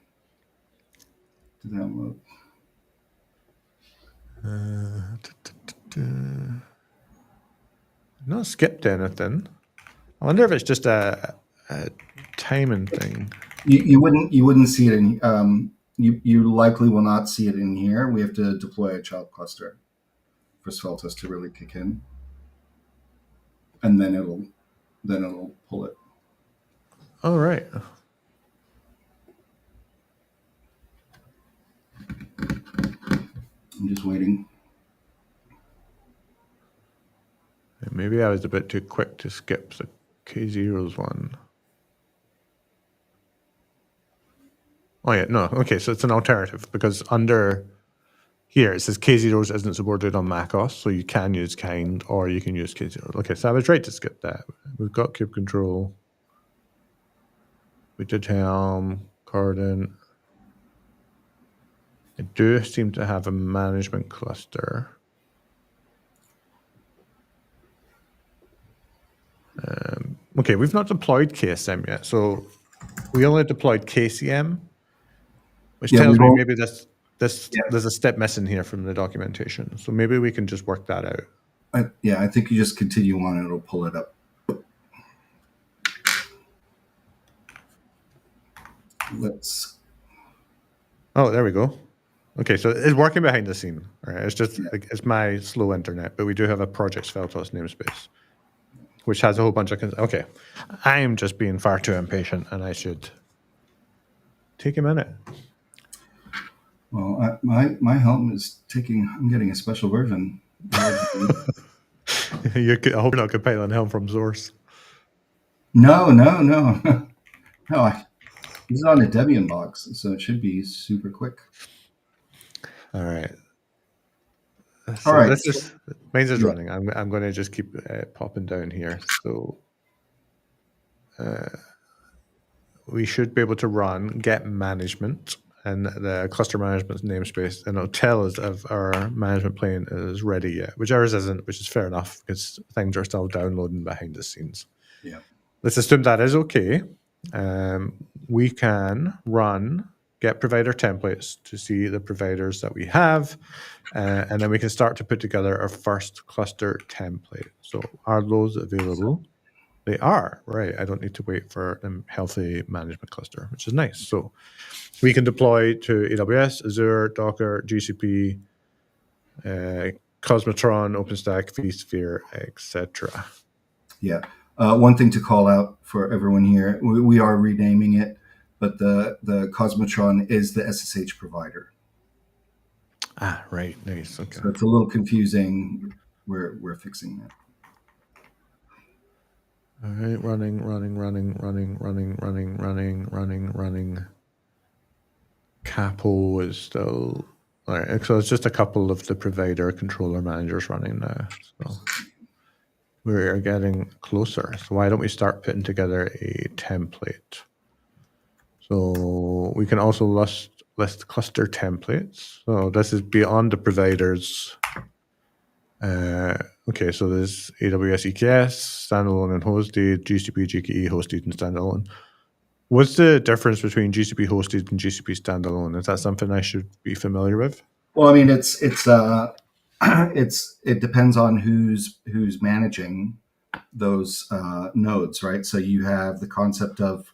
to download. Not skipped anything. I wonder if it's just a timing thing. You wouldn't see it in. You likely will not see it in here. We have to deploy a child cluster for Sveltos to really kick in, and then it'll pull it. All right. I'm just waiting. Maybe I was a bit too quick to skip the K0's one. Oh yeah, no, okay, so it's an alternative because under here it says K0's isn't supported on macOS, so you can use Kind or you can use K0. Okay, so I was right to skip that. We've got kube control. We did Helm, Kordent. I do seem to have a management cluster. Okay, we've not deployed KSM yet, so we only deployed KCM, which tells me maybe there's a step missing here from the documentation. So maybe we can just work that out. I think you just continue on and it'll pull it up. Oh, there we go. Okay, so it's working behind the scene. Right? It's just it's my slow internet, but we do have a project Sveltos namespace, which has a whole bunch of... Okay, I'm just being far too impatient, and I should take a minute. Well, my Helm is taking... I'm getting a special version. I hope you're not compiling Helm from source. No. This is on a Debian box, so it should be super quick. All right. All right. Mine's is running. I'm going to just keep popping down here. So we should be able to run get management and the cluster management namespace, and it'll tell us if our management plane is ready yet, which ours isn't, which is fair enough because things are still downloading behind the scenes. Yeah. Let's assume that is okay. We can run get provider templates to see the providers that we have, and then we can start to put together our first cluster template. So are those available? They are, right. I don't need to wait for a healthy management cluster, which is nice. So we can deploy to AWS, Azure, Docker, GCP, Cosmotron, OpenStack, vSphere, etc. Yeah. One thing to call out for everyone here, we are renaming it, but the Cosmotron is the SSH provider. Ah, right. Nice. Okay. So it's a little confusing. We're fixing that. All right, running. Capo is still all right. So it's just a couple of the provider controller managers running now. So we're getting closer. So why don't we start putting together a template? So we can also list cluster templates. So this is beyond the providers. Okay, so there's AWS EKS, standalone and hosted, GCP, GKE, hosted and standalone. What's the difference between GCP hosted and GCP standalone? Is that something I should be familiar with? Well, I mean, it's it depends on who's managing those nodes, right? So you have the concept of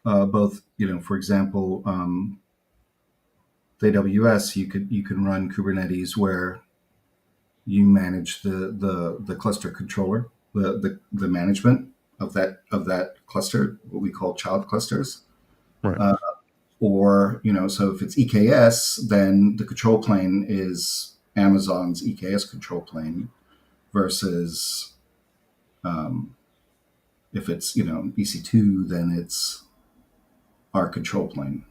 both, for example, the AWS, you can run Kubernetes where you manage the cluster controller, the management of that cluster, what we call child clusters. Right. Or, so if it's EKS, then the control plane is Amazon's EKS control plane versus if it's, EC2, then it's our control plane.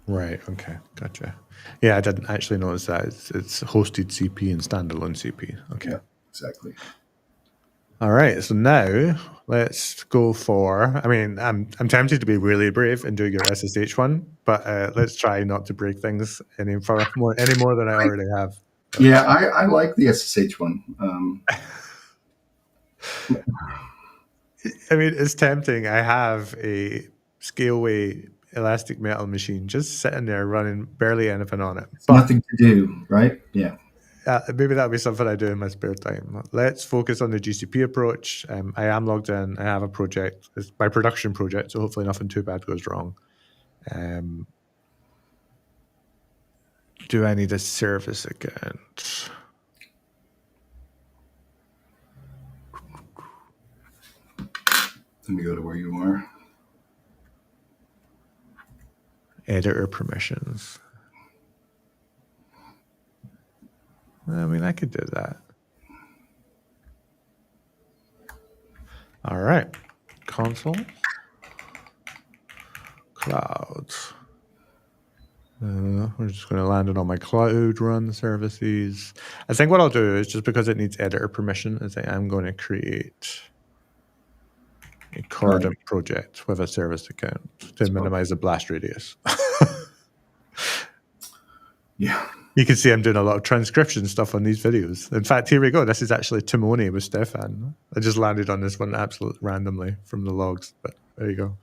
Right. Okay. Gotcha. Yeah, I didn't actually notice that. It's hosted CP and standalone CP. Okay. Yeah, exactly. All right. So now let's go for. I mean, I'm tempted to be really brave and do your SSH one, but let's try not to break things any more than I already have. Yeah, I like the SSH one. I mean, it's tempting. I have a Scaleway elastic metal machine just sitting there running barely anything on it. It's nothing to do, right? Yeah. Maybe that'll be something I do in my spare time. Let's focus on the GCP approach. I am logged in. I have a project. It's my production project, so hopefully nothing too bad goes wrong. Do I need a service account? Let me go to where you are. Editor permissions. I mean, I could do that. All right. Console. Clouds. We're just going to land it on my cloud run services. I think what I'll do is just because it needs editor permission is I am going to create a Kordent project with a service account to minimize the blast radius. Yeah. You can see I'm doing a lot of transcription stuff on these videos. In fact, here we go. This is actually Timoni with Stefan. I just landed on this one absolutely randomly from the logs, but there you go.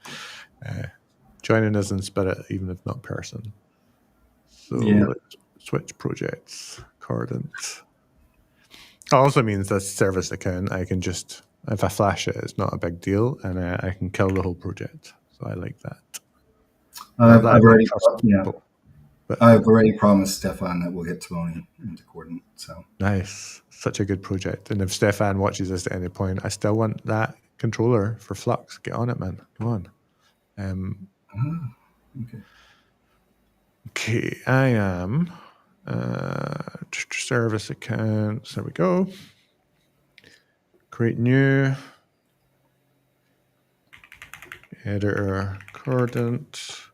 Joining us in spirit, even if not person. So let's switch projects. Kordent. It also means that service account, I can just, if I flash it, it's not a big deal, and I can kill the whole project. So I like that. I've already promised Stefan that we'll get Timoni into Kordent. So nice, such a good project. And if Stefan watches this at any point, I still want that controller for Flux. Get on it, man. Come on. Okay, I am service accounts. There we go. Create new editor Kordent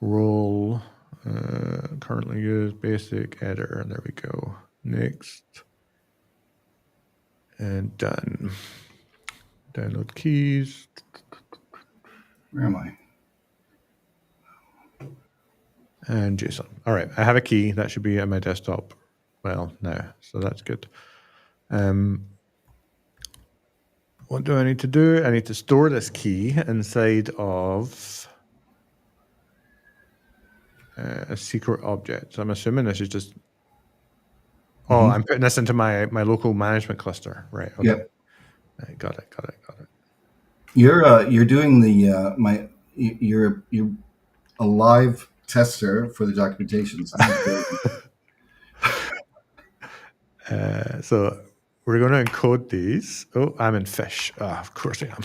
role currently used basic editor. There we go. Next and done. Download keys. Where am I? And JSON. All right, I have a key that should be at my desktop. Well, now, so that's good. What do I need to do? I need to store this key inside of a secret object. So I'm assuming this is just. Oh, I'm putting this into my local management cluster, right? Okay. Yep. Right, got it. You're doing the you're a live tester for the documentation. So we're going to encode these. Oh, I'm in fish. Oh, of course I am.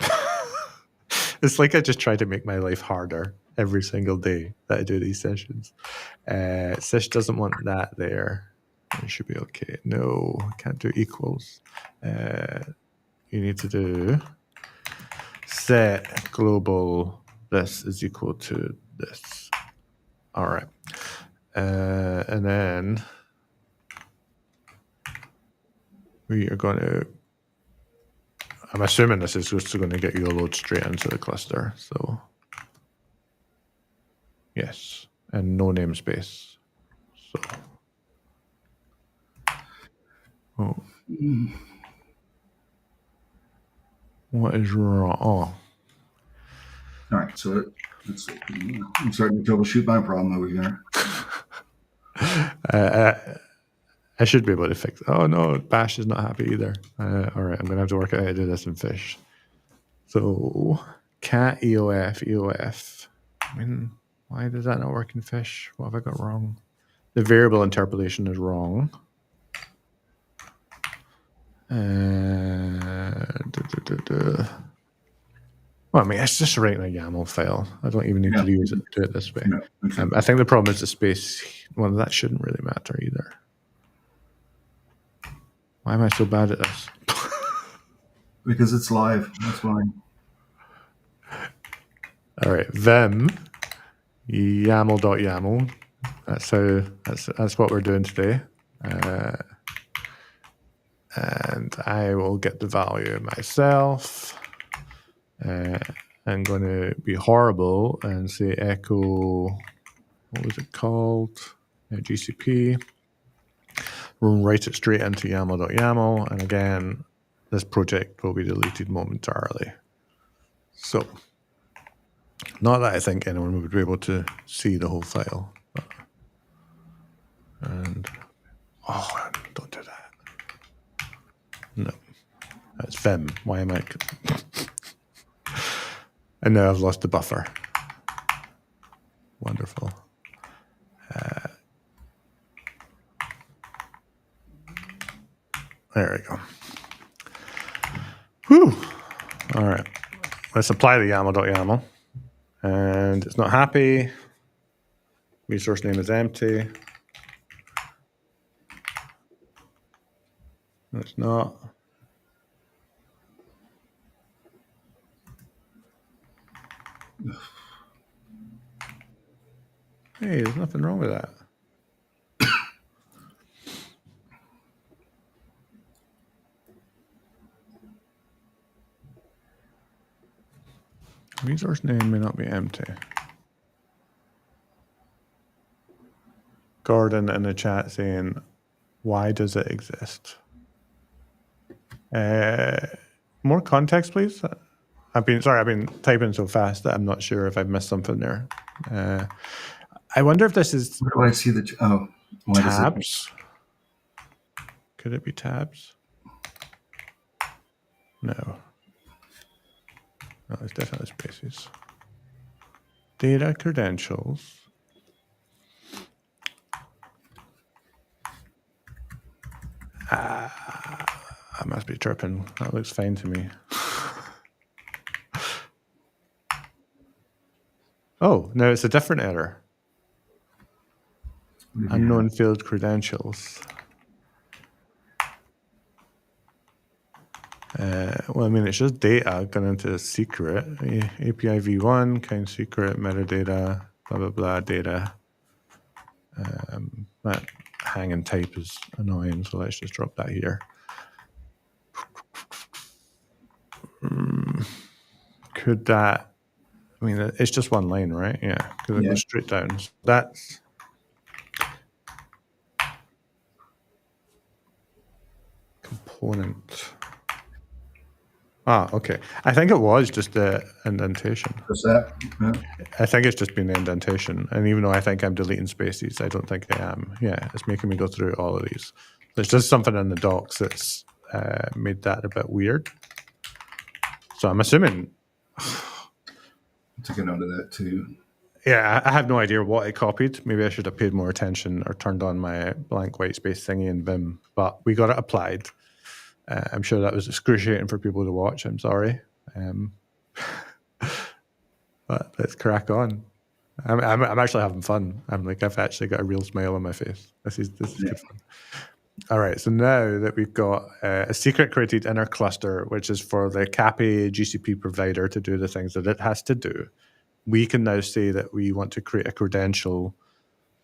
It's like I just try to make my life harder every single day that I do these sessions. Sish doesn't want that there. It should be okay. No, can't do equals. You need to do set global this is equal to this. All right. And then we are going to, I'm assuming this is just going to get you a load straight into the cluster. So yes, and no namespace. So, what is wrong? Oh, All right, so I'm starting to troubleshoot my problem over here. I should be able to fix it. Oh no, Bash is not happy either. All right, I'm going to have to work out how to do this in Fish. So cat EOF. I mean, why does that not work in Fish? What have I got wrong? The variable interpolation is wrong. Well, I mean, it's just writing a YAML file. I don't even need to use it to do it this way. No, okay. I think the problem is the space. Well, that shouldn't really matter either. Why am I so bad at this? Because it's live. That's why. All right, Vim YAML.YAML. That's what we're doing today. And I will get the value myself. I'm going to be horrible and say echo, what was it called? GCP. We'll write it straight into YAML.YAML. And again, this project will be deleted momentarily. So, not that I think anyone would be able to see the whole file. And, oh, don't do that. No, that's Vim. Why am I? And now I've lost the buffer. Wonderful. There we go. Whew. All right. Let's apply the YAML.YAML. And it's not happy. Resource name is empty. It's not. Hey, there's nothing wrong with that. Resource name may not be empty. Kordent in the chat saying, why does it exist? More context, please. I've been typing so fast that I'm not sure if I've missed something there. I wonder if this is Where do I see the tabs? Could it be tabs? No. No, it's definitely spaces. Data credentials. I must be chirping. That looks fine to me. Oh, no, it's a different error. Unknown field credentials. Well, I mean, it's just data going into a secret. API v1, kind secret, metadata, blah, blah, blah, data. That hang and type is annoying, so let's just drop that here. Could that, I mean, it's just one line, right? Yeah, because it goes straight down. So that's component. Ah, okay. I think it was just the indentation. What's that? Yeah. I think it's just been the indentation. And even though I think I'm deleting spaces, I don't think I am. Yeah, it's making me go through all of these. There's just something in the docs that's made that a bit weird. So I'm assuming. Took a note of that too. Yeah, I have no idea what I copied. Maybe I should have paid more attention or turned on my blank white space thingy in Vim. But we got it applied. I'm sure that was excruciating for people to watch. I'm sorry. But let's crack on. I'm actually having fun. I've actually got a real smile on my face. This is good fun. All right, so now that we've got a secret created in our cluster, which is for the CAPI GCP provider to do the things that it has to do, we can now say that we want to create a credential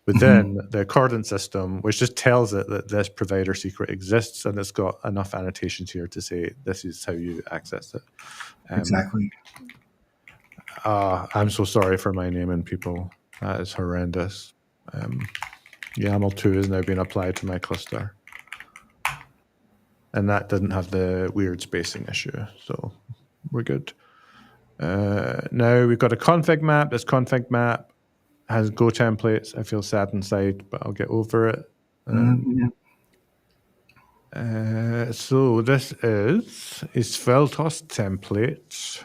within the Kordent system, which just tells it that this provider secret exists, and it's got enough annotations here to say this is how you access it. Exactly. I'm so sorry for my naming, people. That is horrendous. YAML 2 is now being applied to my cluster. And that didn't have the weird spacing issue, so we're good. Now we've got a config map. This config map has Go templates. I feel sad inside, but I'll get over it. So this is a Sveltos template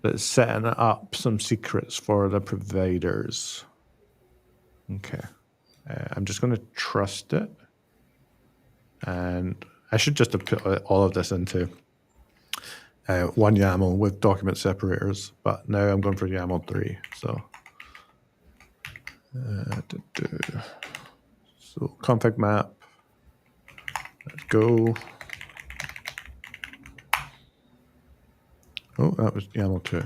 that's setting up some secrets for the providers. Okay. I'm just going to trust it. And I should just have put all of this into one YAML with document separators, but now I'm going for YAML 3. So, so config map. Let's go. Oh, that was YAML 2.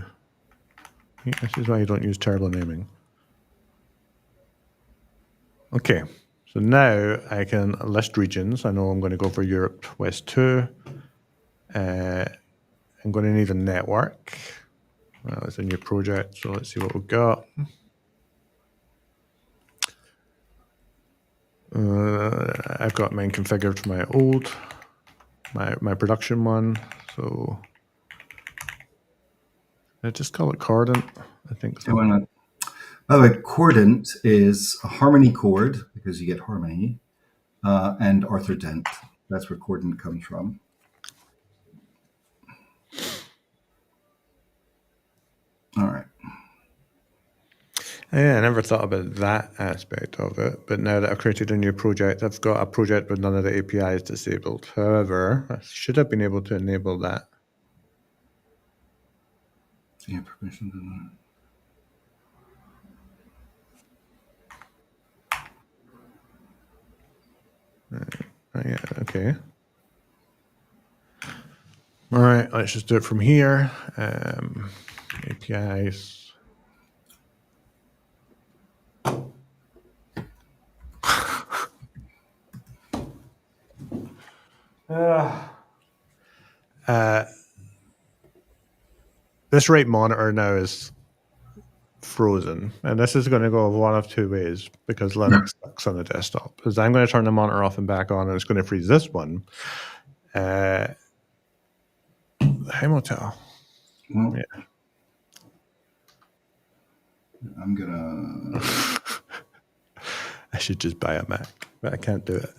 This is why you don't use terrible naming. Okay, so now I can list regions. I know I'm going to go for Europe West 2. I'm going to need a network. Well, it's a new project, so let's see what we've got. I've got mine configured for my old, my production one. So I just call it Kordent. I think so. By the way, Kordent is a harmony chord because you get harmony, and rdent. That's where Kordent comes from. All right. Yeah, I never thought about that aspect of it, but now that I've created a new project, I've got a project with none of the APIs disabled. However, I should have been able to enable that. Yeah, permissions and Yeah, okay. All right, let's just do it from here. APIs. This rate monitor now is frozen, and this is going to go one of two ways because Linux sucks on the desktop. Because I'm going to turn the monitor off and back on, and it's going to freeze this one. Motel. well, Yeah. I'm gonna. I should just buy a Mac, but I can't do it.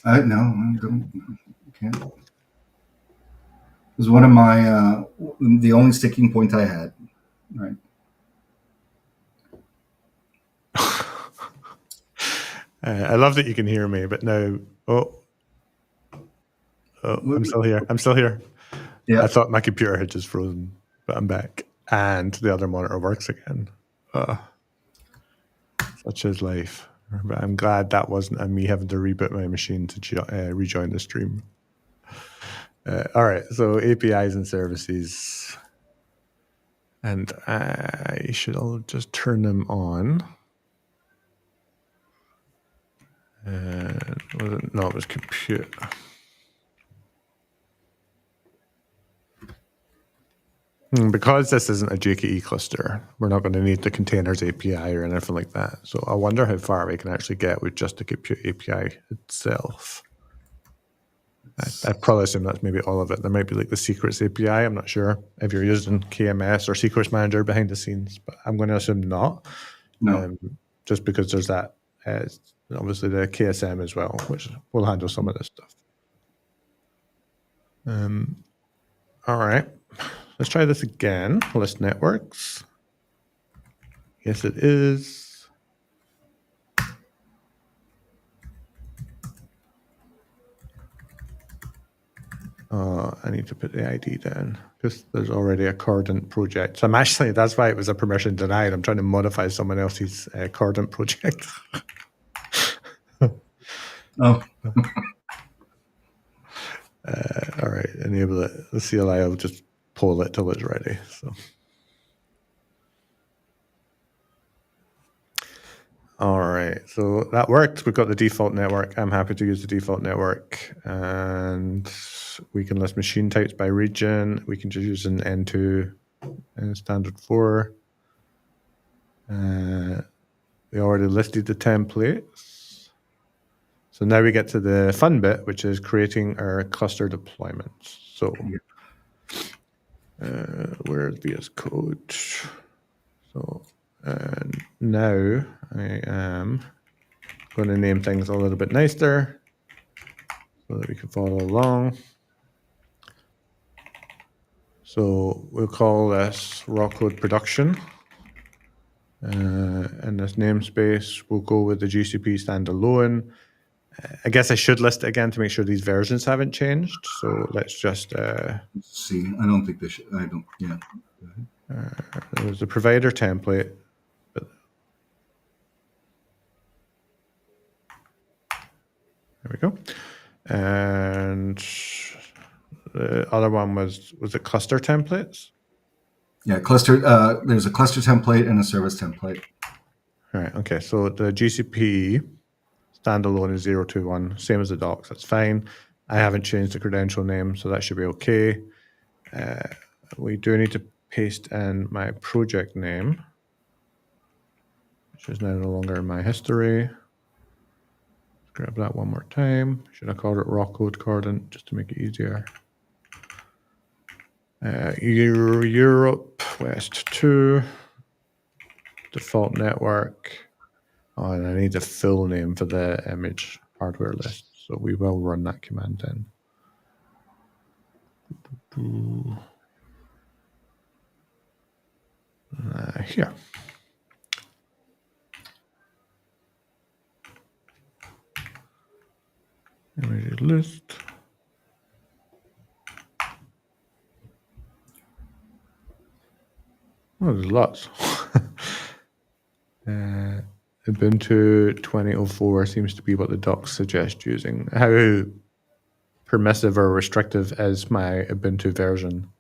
No, I can't. It was one of my the only sticking point I had. Right. I love that you can hear me, but now, I'm still here. I'm still here. Yeah. I thought my computer had just frozen, but I'm back, and the other monitor works again. Such is life. But I'm glad that wasn't me having to reboot my machine to rejoin the stream. All right, so APIs and services, and I should all just turn them on. No, it was compute. Because this isn't a JKE cluster, we're not going to need the containers API or anything like that. So I wonder how far we can actually get with just the compute API itself. I probably assume that's maybe all of it. There might be like the secrets API. I'm not sure if you're using KMS or Secrets Manager behind the scenes, but I'm going to assume not. No. Just because there's that, obviously the KSM as well, which will handle some of this stuff. All right. Let's try this again. List networks. Yes, it is. I need to put the ID down because there's already a Kordent project. So I'm actually, that's why it was a permission denied. I'm trying to modify someone else's Kordent project. Oh. All right, enable it. The CLI will just pull it till it's ready. So All right, so that worked. We've got the default network. I'm happy to use the default network, and we can list machine types by region. We can just use an N2 standard 4. We already listed the templates. So now we get to the fun bit, which is creating our cluster deployments. So where's VS Code? So now I am going to name things a little bit nicer so that we can follow along. So we'll call this Rawkode production. In this namespace, we'll go with the GCP standalone. I guess I should list it again to make sure these versions haven't changed. So let's just Let's see. I don't think they should. I don't. Yeah. there's the provider template. There we go. And the other one was it cluster templates? Yeah. Cluster. There's a cluster template and a service template. All right. Okay. So the GCP standalone is 021, same as the docs. That's fine. I haven't changed the credential name, so that should be okay. We do need to paste in my project name, which is now no longer in my history. Let's grab that one more time. Should I call it Rawkode Kordent just to make it easier? Europe West 2, default network. Oh, and I need the full name for the image hardware list. So we will run that command in. Here. Image list. Oh, there's lots. Ubuntu 2004 seems to be what the docs suggest using. How permissive or restrictive is my Ubuntu version?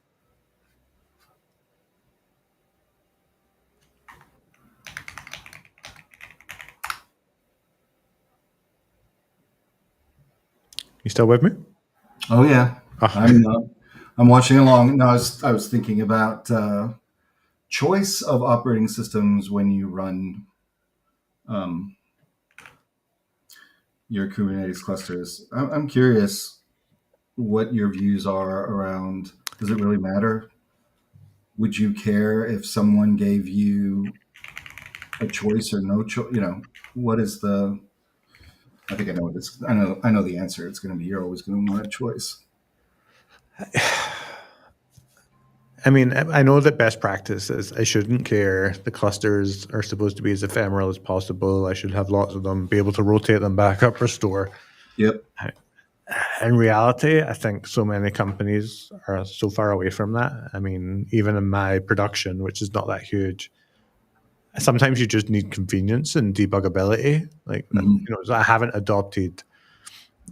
You still with me? Oh yeah. I'm watching along. No, I was thinking about choice of operating systems when you run your Kubernetes clusters. I'm curious what your views are around. Does it really matter? Would you care if someone gave you a choice or no choice? You know, what is the? I think I know what it's. I know the answer. It's going to be you're always going to want a choice. I mean, I know that best practice is I shouldn't care. The clusters are supposed to be as ephemeral as possible. I should have lots of them, be able to rotate them back up, restore. Yep. In reality, I think so many companies are so far away from that. I mean, even in my production, which is not that huge, sometimes you just need convenience and debuggability. Like, so I haven't adopted,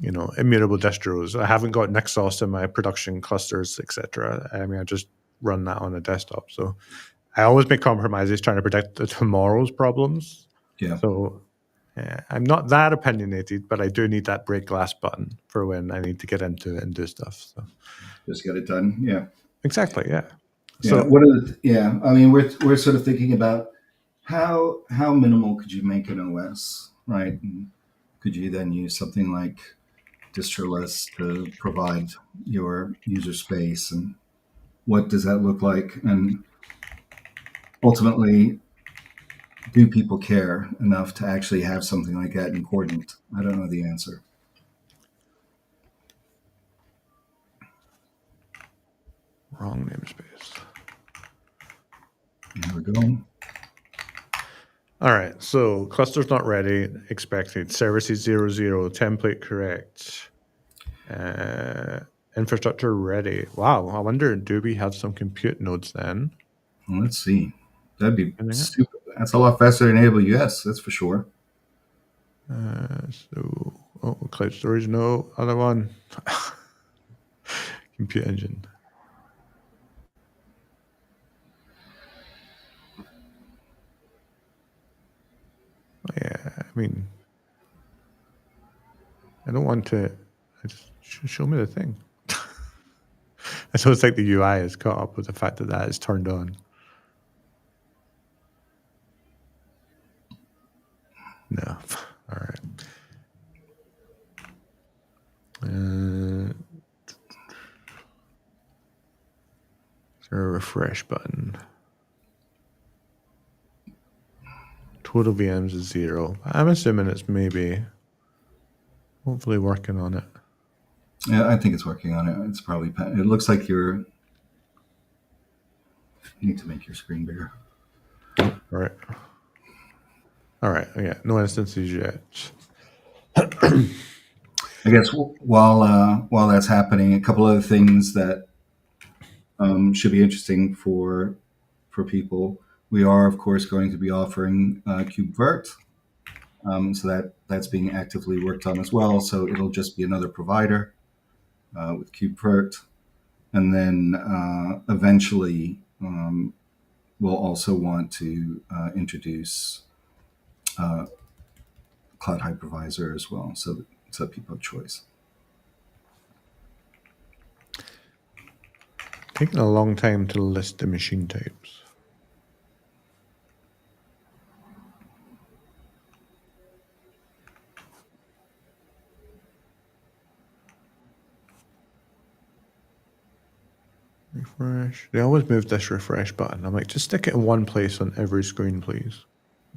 immutable distros. I haven't got Nixos in my production clusters, etc. I mean, I just run that on a desktop. So I always make compromises trying to predict tomorrow's problems. Yeah. So I'm not that opinionated, but I do need that break glass button for when I need to get into it and do stuff. So Just get it done. Yeah. exactly. Yeah. Yeah. So What are the? Yeah. I mean, we're sort of thinking about how minimal could you make an OS, right? And could you then use something like distroless to provide your user space, and what does that look like? And ultimately, do people care enough to actually have something like that in Kordent? I don't know the answer. wrong namespace. There we go. All right. So cluster's not ready. Expected. Services 00. Template correct. Infrastructure ready. Wow. I wonder, do we have some compute nodes then? Well, let's see. That'd be super. That's a lot faster than AWS. That's for sure. Cloud storage, no. Other one. Compute engine. Yeah. I mean, I don't want to. I just show me the thing. I don't think the UI is caught up with the fact that that is turned on. No. All right. Is there a refresh button? Total VMs is 0. I'm assuming it's maybe hopefully working on it. Yeah, I think it's working on it. It's probably. It looks like you need to make your screen bigger. All right. All right. Yeah. No instances yet. I guess while that's happening, a couple other things that should be interesting for people. We are, of course, going to be offering k0rdent, so that's being actively worked on as well. So it'll just be another provider with k0rdent, and then eventually we'll also want to introduce cloud hypervisor as well, so people have choice. Taking a long time to list the machine types. Refresh. They always move this refresh button. I'm like, just stick it in one place on every screen, please.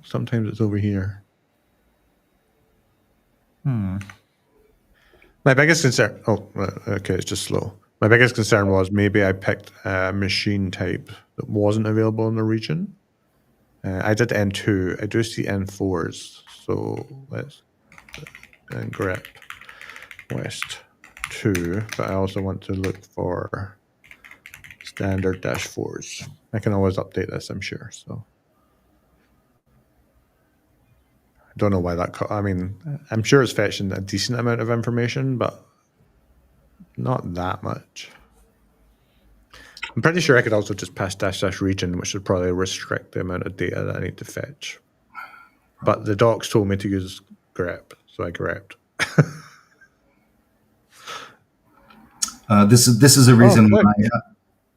Sometimes it's over here. My biggest concern. Oh, okay, it's just slow. My biggest concern was maybe I picked a machine type that wasn't available in the region. I did N2. I do see N4s. So let's grep West 2. But I also want to look for standard -4s. I can always update this, I'm sure. So I don't know why that. I mean, I'm sure it's fetching a decent amount of information, but not that much. I'm pretty sure I could also just pass --region, which would probably restrict the amount of data that I need to fetch. But the docs told me to use grep, so I grepped. This is a reason why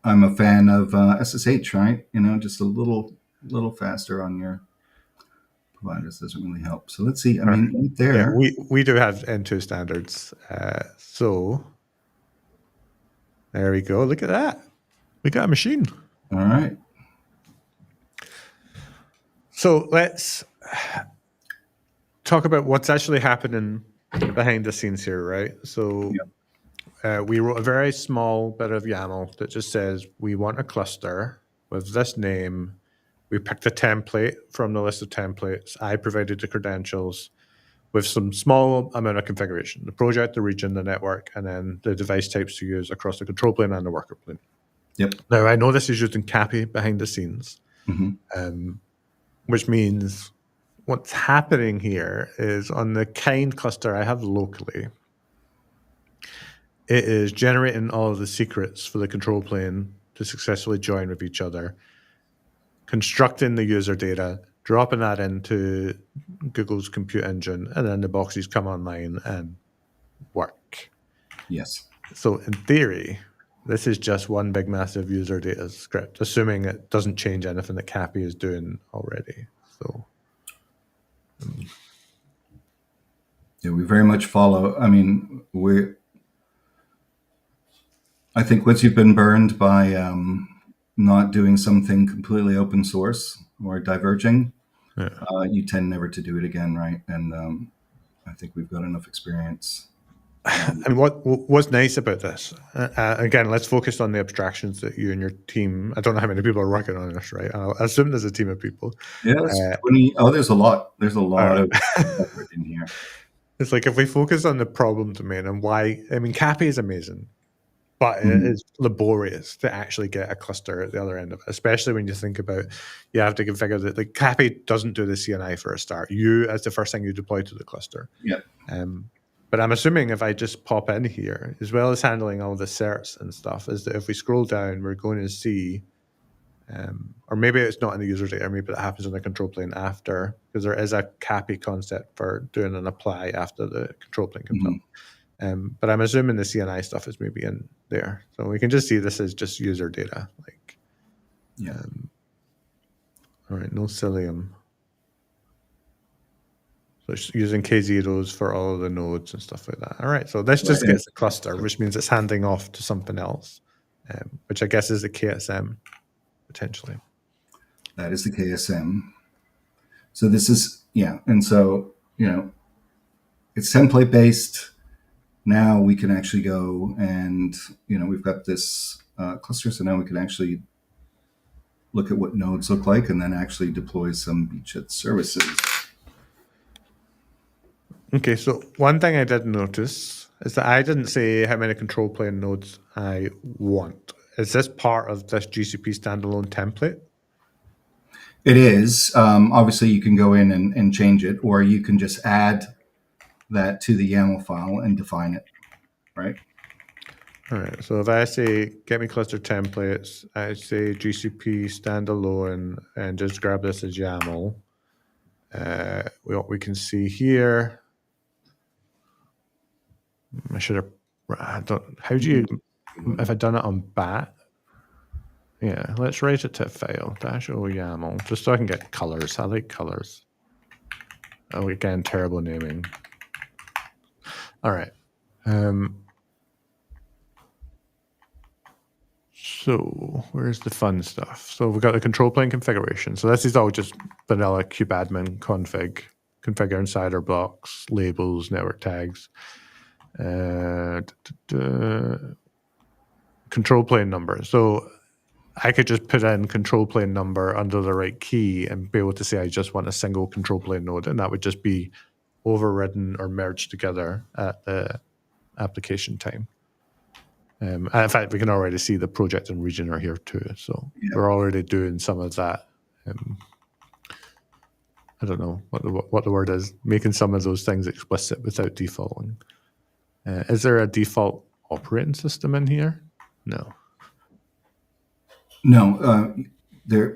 I'm a fan of SSH, right? Just a little faster on your providers doesn't really help. So let's see. I mean, right there. Yeah, we do have N2 standards. So there we go. Look at that. We got a machine. All right. So let's talk about what's actually happening behind the scenes here, right? So we wrote a very small bit of YAML that just says we want a cluster with this name. We picked a template from the list of templates. I provided the credentials with some small amount of configuration, the project, the region, the network, and then the device types to use across the control plane and the worker plane. Yep. Now, I know this is used in CAPI behind the scenes, which means what's happening here is on the kind cluster I have locally, it is generating all of the secrets for the control plane to successfully join with each other, constructing the user data, dropping that into Google's compute engine, and then the boxes come online and work. Yes. So in theory, this is just one big massive user data script, assuming it doesn't change anything that CAPI is doing already. So yeah, we very much follow. I mean, I think once you've been burned by not doing something completely open source or diverging, you tend never to do it again, right? And I think we've got enough experience. And what's nice about this, again, let's focus on the abstractions that you and your team, I don't know how many people are working on this, right? I assume there's a team of people. Yeah, 20. Oh, there's a lot. There's a lot of effort in here. It's like if we focus on the problem domain and why, I mean, CAPI is amazing, but it is laborious to actually get a cluster at the other end of it, especially when you think about you have to configure that. Like CAPI doesn't do the CNI for a start. As the first thing you deploy to the cluster. Yeah. But I'm assuming if I just pop in here, as well as handling all the certs and stuff, is that if we scroll down, we're going to see Or maybe it's not in the user data, maybe that happens in the control plane after, because there is a CAPI concept for doing an apply after the control plane comes up. But I'm assuming the CNI stuff is maybe in there. So we can just see this is just user data. Like, Yeah. All right, no Cilium. So it's using K0s for all of the nodes and stuff like that. All right, so this just gets a cluster, which means it's handing off to something else, which I guess is the KSM, potentially. That is the KSM. So this is, yeah. And so, it's template based. Now we can actually go and, we've got this cluster. So now we can actually look at what nodes look like and then actually deploy some beachhead services. Okay, so one thing I did notice is that I didn't say how many control plane nodes I want. Is this part of this GCP standalone template? It is. Obviously, you can go in and change it, or you can just add that to the YAML file and define it, right? All right, so if I say get me cluster templates, I say GCP standalone and just grab this as YAML. What we can see here, I should have, how do you, if I'd done it on bat? Yeah, let's write it to a file, -o YAML, just so I can get colors. I like colors. Oh, again, terrible naming. All right. So where's the fun stuff? So we've got the control plane configuration. So this is all just vanilla kubeadmin config, configure insider blocks, labels, network tags. Control plane number. So I could just put in control plane number under the right key and be able to say I just want a single control plane node, and that would just be overridden or merged together at the application time. In fact, we can already see the project and region are here too. So we're already doing some of that. I don't know what the word is, making some of those things explicit without defaulting. Is there a default operating system in here? No. No,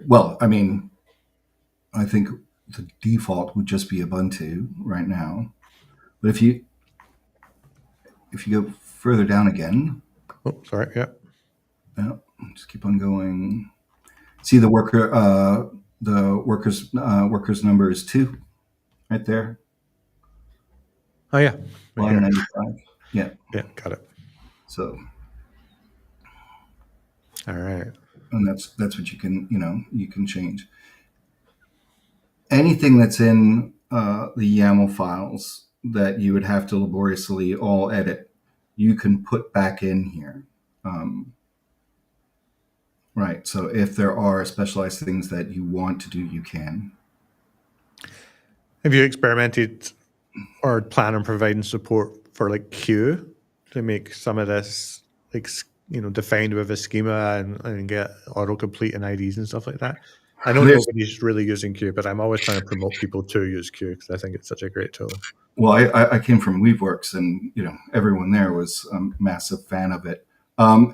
well, I mean, I think the default would just be Ubuntu right now. But if you go further down again, oh, sorry, yeah, just keep on going. See the workers number is 2 right there. Oh yeah, Line 95. Yeah, got it. so. All right. And that's what you can you can change. Anything that's in the YAML files that you would have to laboriously all edit, you can put back in here. Right. So if there are specialized things that you want to do, you can. Have you experimented or plan on providing support for like Q to make some of this like defined with a schema and get autocomplete and IDs and stuff like that? I know nobody's really using Q, but I'm always trying to promote people to use Q because I think it's such a great tool. Well, I came from Weaveworks, and everyone there was a massive fan of it.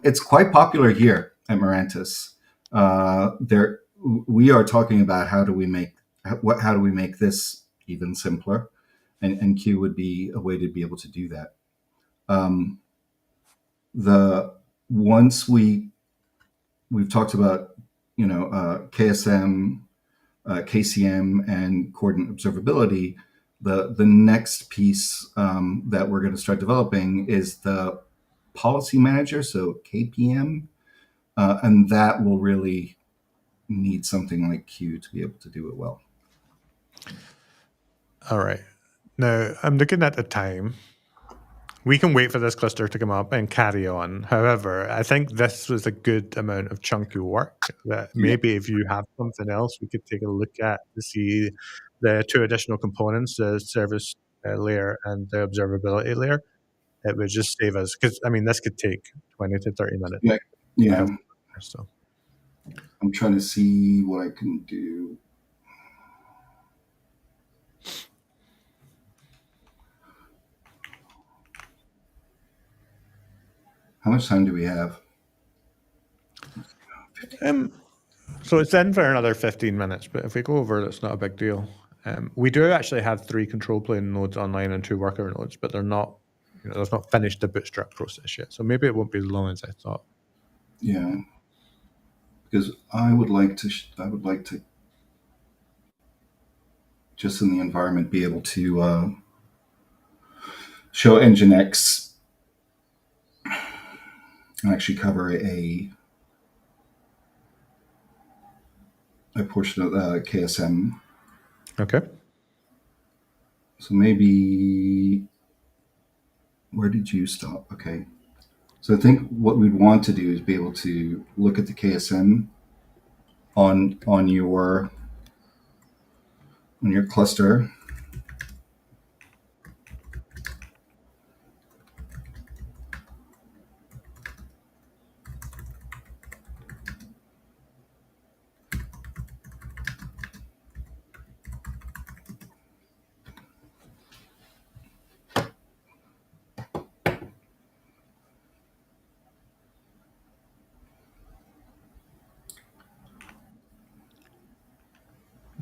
It's quite popular here at Mirantis. We are talking about how do we make this even simpler, and Q would be a way to be able to do that. Once we've talked about KSM, KCM, and Kordent observability. The next piece that we're going to start developing is the policy manager, so KPM, and that will really need something like Q to be able to do it well. All right. Now, I'm looking at the time. We can wait for this cluster to come up and carry on. However, I think this was a good amount of chunky work that maybe if you have something else we could take a look at to see the 2 additional components, the service layer and the observability layer. It would just save us, because I mean, this could take 20 to 30 minutes. Yeah. So I'm trying to see what I can do. How much time do we have? So it's in for another 15 minutes, but if we go over, it's not a big deal. We do actually have 3 control plane nodes online and 2 worker nodes, but they're not, they've not finished the bootstrap process yet. So maybe it won't be as long as I thought. Yeah, because I would like to just in the environment be able to show Nginx and actually cover a portion of the KSM. Okay. So maybe, where did you stop? Okay. So I think what we'd want to do is be able to look at the KSM on your cluster.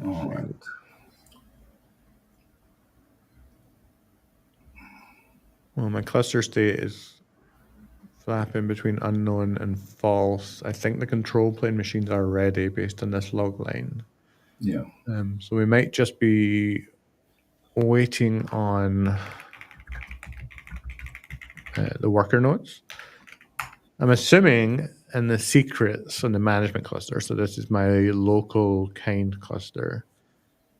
All right. Well, my cluster state is flapping between unknown and false. I think the control plane machines are ready based on this log line. Yeah. So we might just be waiting on the worker nodes. I'm assuming in the secrets on the management cluster. So this is my local kind cluster.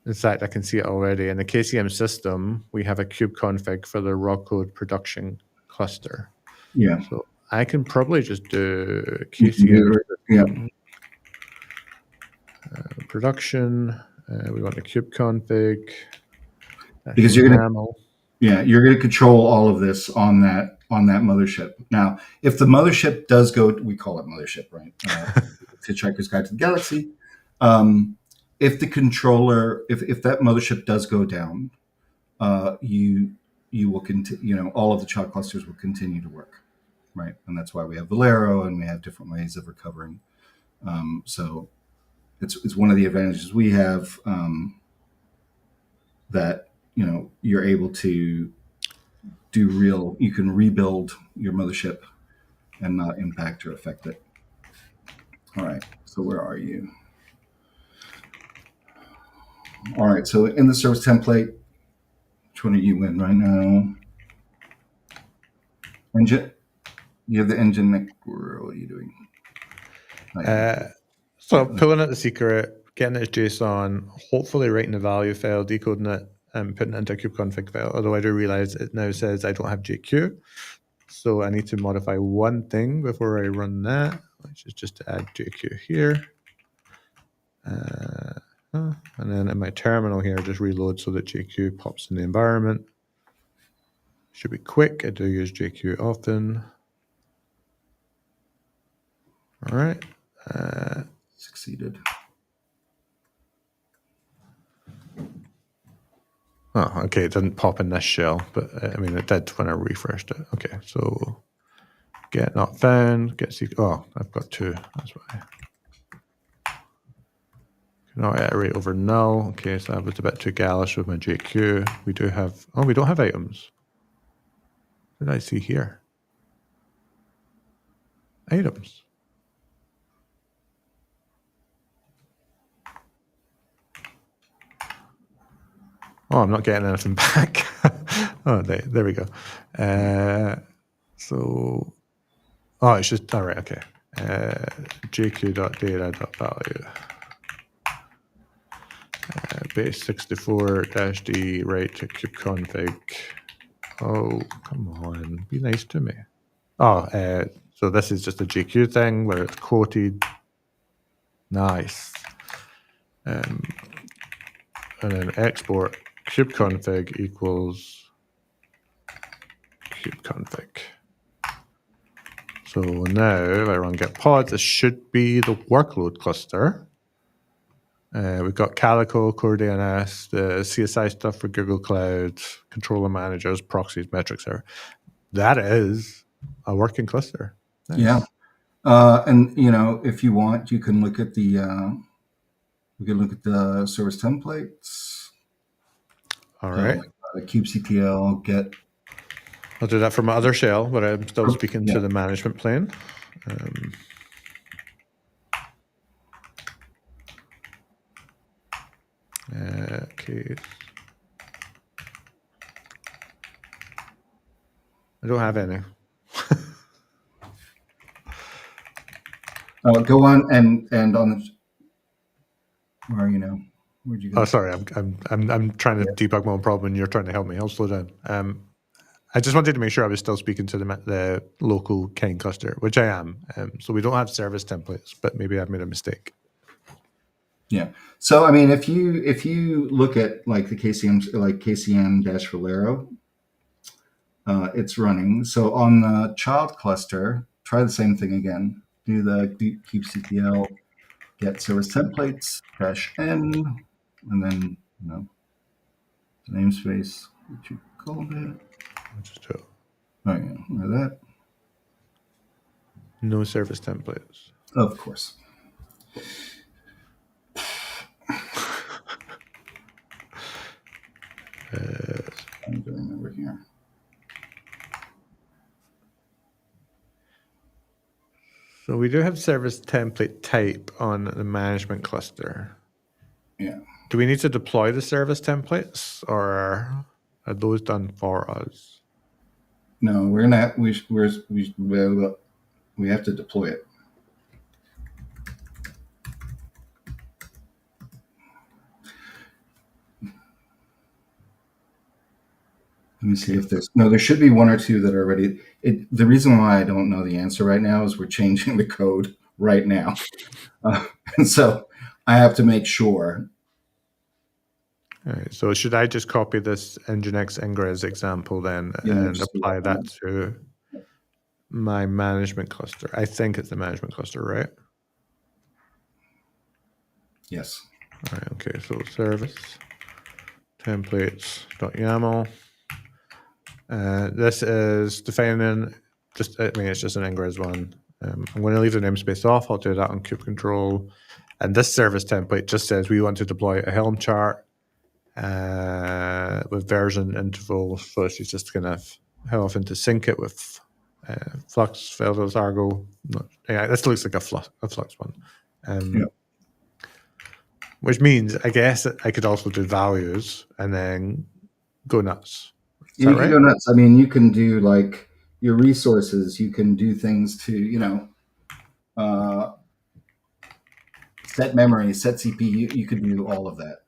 In fact, I can see it already. In the KCM system, we have a kubeconfig for the Rawkode production cluster. Yeah. So I can probably just do KCM production. We want the kubeconfig. Because you're going to control all of this on that mothership. Now, if the mothership does go, we call it mothership, right? Hitchhiker's Guide to the Galaxy. If the controller, if that mothership does go down, you will continue. All of the child clusters will continue to work, right? And that's why we have Valero and we have different ways of recovering. So it's one of the advantages we have that you're able to do you can rebuild your mothership and not impact or affect it. All right, so where are you? All right, so in the service template, which one are you in right now? Engine? You have the engine, what are you doing? So pulling out the secret, getting it as JSON, hopefully writing the value file, decoding it, and putting it into a kubeconfig file. Although I do realize it now says I don't have JQ. So I need to modify one thing before I run that, which is just to add JQ here. And then in my terminal here, just reload so that JQ pops in the environment. Should be quick. I do use JQ often. All right. Succeeded. Oh, okay. It didn't pop in this shell, but I mean, it did when I refreshed it. Okay, so get not found, get secret. Oh, I've got 2. That's why. Cannot iterate over null. Okay, so that was a bit too gallus with my JQ. We do have, we don't have items. What did I see here? Items. Oh, I'm not getting anything back. Oh, there we go. So, it's just, all right, okay. jq.data.value. Base 64-d right to kubeconfig. Oh, come on, be nice to me. So this is just a JQ thing where it's quoted. Nice. And then export kubeconfig equals kubeconfig. So now if I run get pods, this should be the workload cluster. We've got Calico, Kordent, the CSI stuff for Google Cloud, controller managers, proxies, metrics. That is a working cluster. Nice. Yeah. And if you want, you can look at the service templates. All So right. like kubectl get. I'll do that for my other shell, but I'm still speaking Yeah. to the management plane. Okay. I don't have any. Go on and on the. Where are you now? Where'd you go? Oh, sorry. I'm trying to debug my own problem, and you're trying to help me. I'll slow down. I just wanted to make sure I was still speaking to the local King cluster, which I am. So we don't have service templates, but maybe I've made a mistake. Yeah. So I mean, if you look at like the KCM-Valero, it's running. So on the child cluster, try the same thing again. Do the kubectl get service templates -n, and then the namespace what you called it. I'll just do it. Oh yeah, like that. No service templates. Of course. I'm doing over here. So we do have service template type on the management cluster. Yeah. Do we need to deploy the service templates, or are those done for us? No, we're not. We have to deploy it. Let me see if there's there should be one or two that are already. The reason why I don't know the answer right now is we're changing the code right now, and so I have to make sure. All right. So should I just copy this Nginx Ingress example then and just do apply that. that to my management cluster? I think it's the management cluster, right? Yes. All right. Okay. So service templates.yaml. This is defining it's just an Ingress one. I'm going to leave the namespace off. I'll do that on kube control. And this service template just says we want to deploy a Helm chart with version intervals. So she's just going to how often to sync it with Flux, Veldos, Argo. This looks like a Flux one. Which means, I guess, I could also do values and then go nuts. You can go nuts. I mean, you can do like your resources. You can do things to, set memory, set CPU. You could do all of that.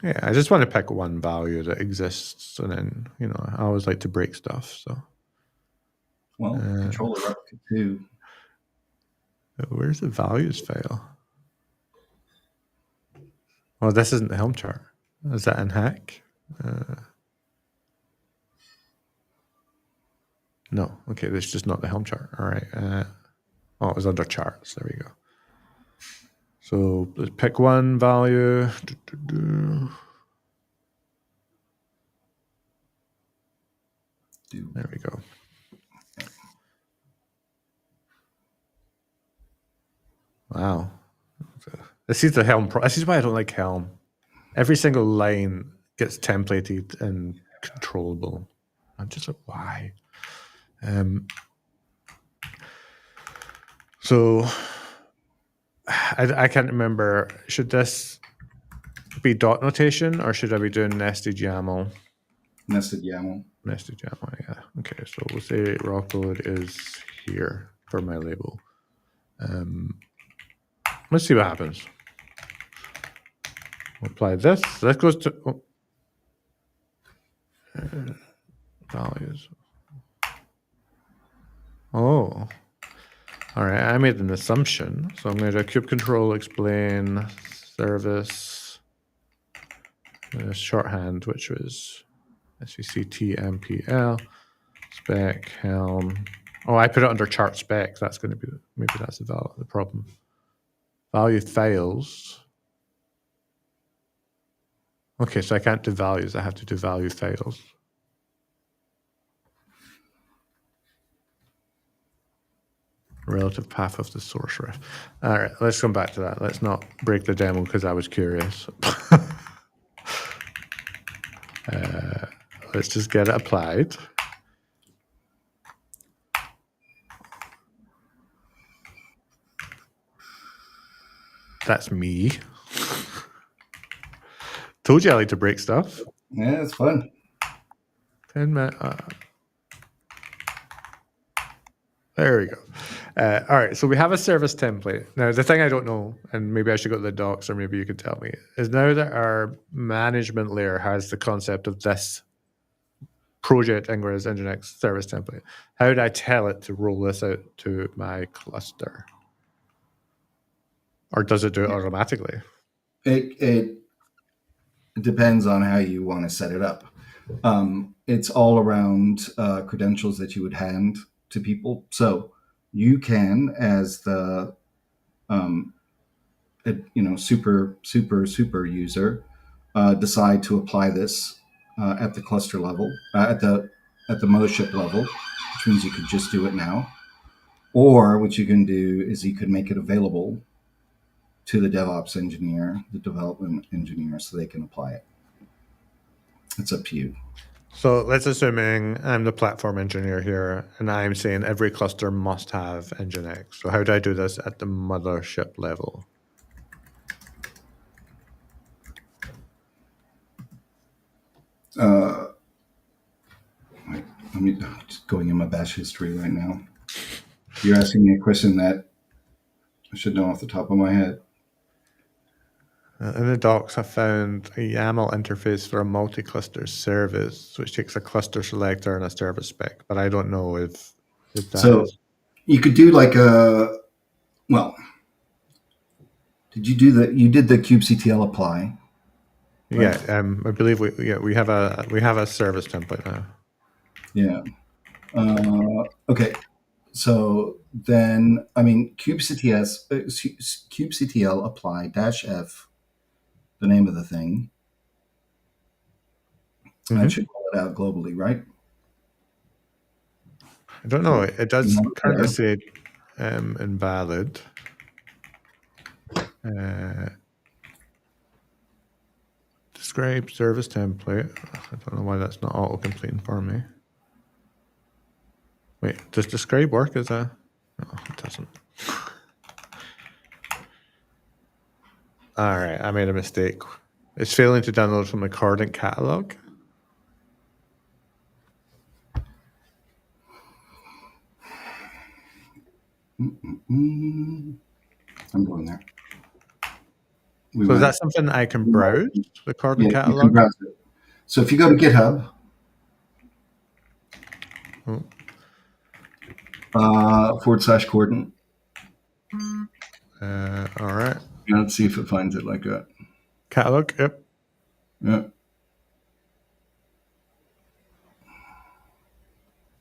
Yeah, I just want to pick one value that exists, and then I always like to break stuff. So, well, controller Rawkode too. Where's the values file? Oh, this isn't the Helm chart. Is that in hack? No. Okay, this is just not the Helm chart. All right. Oh, it was under charts. There we go. So let's pick one value. There we go. Wow. This is the Helm. This is why I don't like Helm. Every single line gets templated and controllable. I'm just like, why? So I can't remember. Should this be dot notation or should I be doing nested YAML? Nested YAML. Nested YAML, yeah. Okay, so we'll say Rawkode is here for my label. Let's see what happens. We'll apply this. That goes to values. Oh. All right, I made an assumption. So I'm going to do kube control explain service shorthand, which was SVCTMPL spec Helm. Oh, I put it under chart spec. That's going to be maybe that's the problem. Value files. Okay, so I can't do values. I have to do value files. Relative path of the source ref. All right, let's come back to that. Let's not break the demo because I was curious. Let's just get it applied. That's me. Told you I like to break stuff. Yeah, it's fun. 10 minutes. There we go. All right, so we have a service template. Now, the thing I don't know, and maybe I should go to the docs, or maybe you could tell me, is now that our management layer has the concept of this project Ingres Nginx service template, how do I tell it to roll this out to my cluster? Or does it do it automatically? It depends on how you want to set it up. It's all around credentials that you would hand to people. So you can, as the super user, decide to apply this at the cluster level, at the mothership level, which means you could just do it now. Or what you can do is you could make it available to the DevOps engineer, the development engineer, so they can apply it. It's up to you. So let's assuming I'm the platform engineer here, and I'm saying every cluster must have Nginx. So how do I do this at the mothership level? I'm just going in my bash history right now. You're asking me a question that I should know off the top of my head. In the docs, I found a YAML interface for a multi-cluster service, which takes a cluster selector and a service spec, but I don't know if that So is... you could do like did you do you did the kubectl apply? Right? Yeah, I believe we have a service template now. Yeah. Okay. So then, I mean, kubectl apply -f, the name of the thing. I should call it out globally, right? I don't know. It does No, currently say invalid. Describe service template. I don't know why that's not auto-completing for me. Wait, does describe work as a... No, it doesn't. All right, I made a mistake. It's failing to download from the Kordent catalog. I'm going there. So is that something I can browse, the Kordent catalog? You can browse it. So if you go to GitHub, /Kordent. All right. Let's see if it finds it like that. Catalog, yep. Yeah.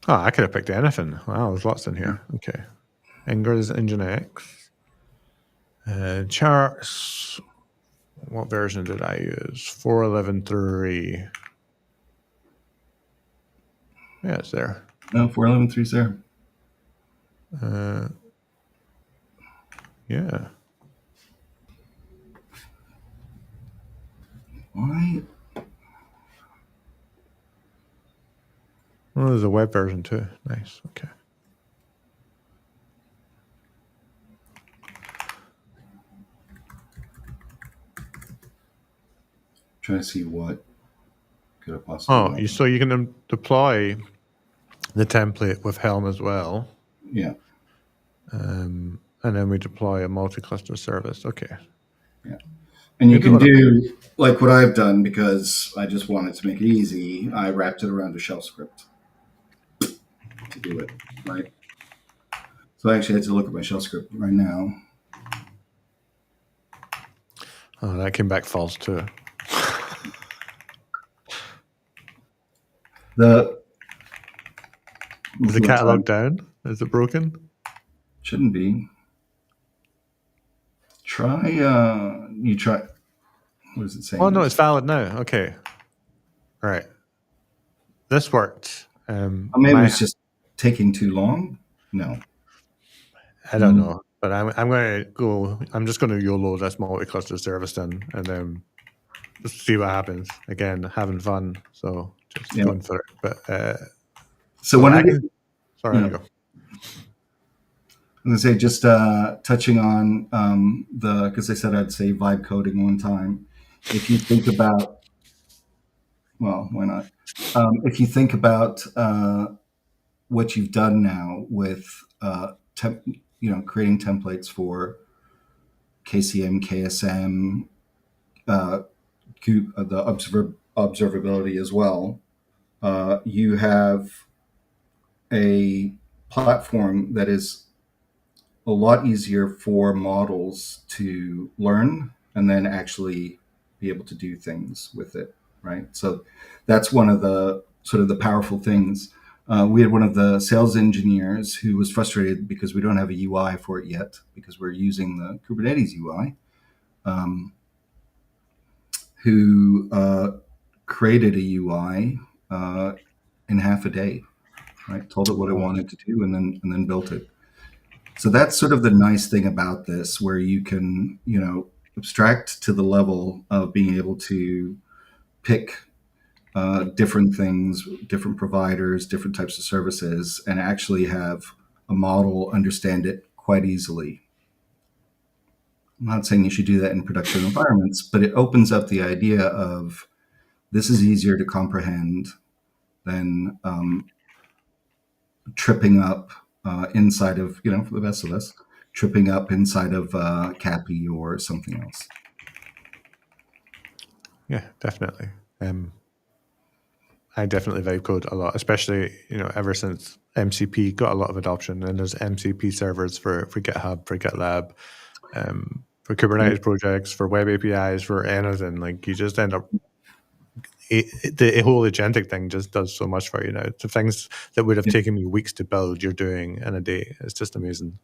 Oh, I could have picked anything. Wow, there's lots in here. Okay. Ingres Nginx. Charts. What version did I use? 4.11.3. Yeah, it's there. No, 4.11.3 is there. Yeah. Why? Oh, there's a web version too. Nice. Okay. Trying to see what could have possibly. So you can deploy the template with Helm as well. Yeah. And then we deploy a multi-cluster service. Okay. Yeah. And you can do like what I've done because I just wanted to make it easy. I wrapped it around a shell script to do it, right? So I actually had to look at my shell script right now. Oh, that came back false too. Is the catalog down? Is it broken? Shouldn't be. Try. You try. What is it saying? Oh no, it's valid now. Okay. All right. This worked. Maybe it's just taking too long. No. I don't know, but I'm going to go. I'm just going to YOLO this multi-cluster service then, and then just see what happens. Again, having fun, so just Yeah. going for it. But So so one I of the, can. Sorry, yeah. you go. I'm going to say just touching on because I said I'd say vibe coding one time. If you think about, well, why not? If you think about what you've done now with creating templates for KCM, KSM, the observability as well, you have a platform that is a lot easier for models to learn and then actually be able to do things with it, right? So that's one of the sort of the powerful things. We had one of the sales engineers who was frustrated because we don't have a UI for it yet because we're using the Kubernetes UI, who created a UI in half a day, right? Told it what it wanted to do and then built it. So that's sort of the nice thing about this, where you can, abstract to the level of being able to pick different things, different providers, different types of services, and actually have a model understand it quite easily. I'm not saying you should do that in production environments, but it opens up the idea of this is easier to comprehend than tripping up inside of, for the best of us, tripping up inside of Cappy or something else. Yeah, definitely. I definitely vibe code a lot, especially ever since MCP got a lot of adoption, and there's MCP servers for GitHub, for GitLab, for Kubernetes projects, for web APIs, for anything. Like you just end up the whole agentic thing just does so much for you now. The things that would have taken me weeks to build, you're doing in a day. It's just amazing.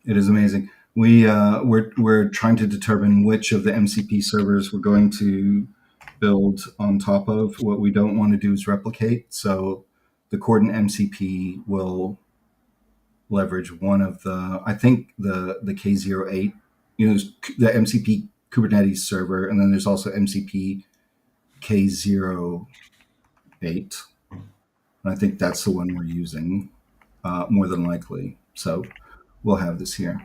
It is amazing. We're trying to determine which of the MCP servers we're going to build on top of. What we don't want to do is replicate. So the Kordent MCP will leverage one of I think the k0.8, the MCP Kubernetes server, and then there's also MCP k0.8. And I think that's the one we're using more than likely. So we'll have this here.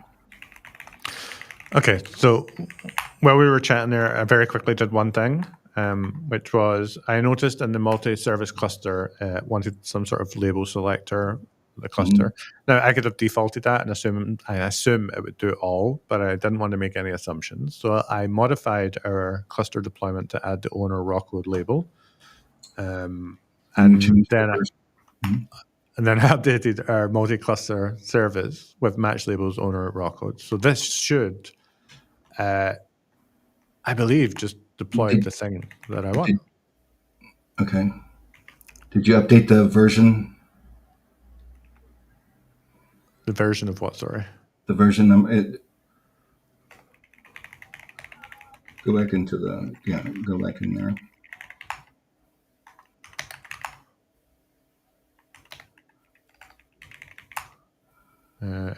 Okay, so while we were chatting there, I very quickly did one thing, which was I noticed in the multi-service cluster wanted some sort of label selector, the cluster. Now I could have defaulted that and I assume it would do it all, but I didn't want to make any assumptions. So I modified our cluster deployment to add the owner Rawkode label, and then I updated our multi-cluster service with match labels owner Rawkode. So this should, I believe, just deploy the thing that I want. Okay. Did you update the version? The version of what? Sorry. The version number. Go back into go back in there.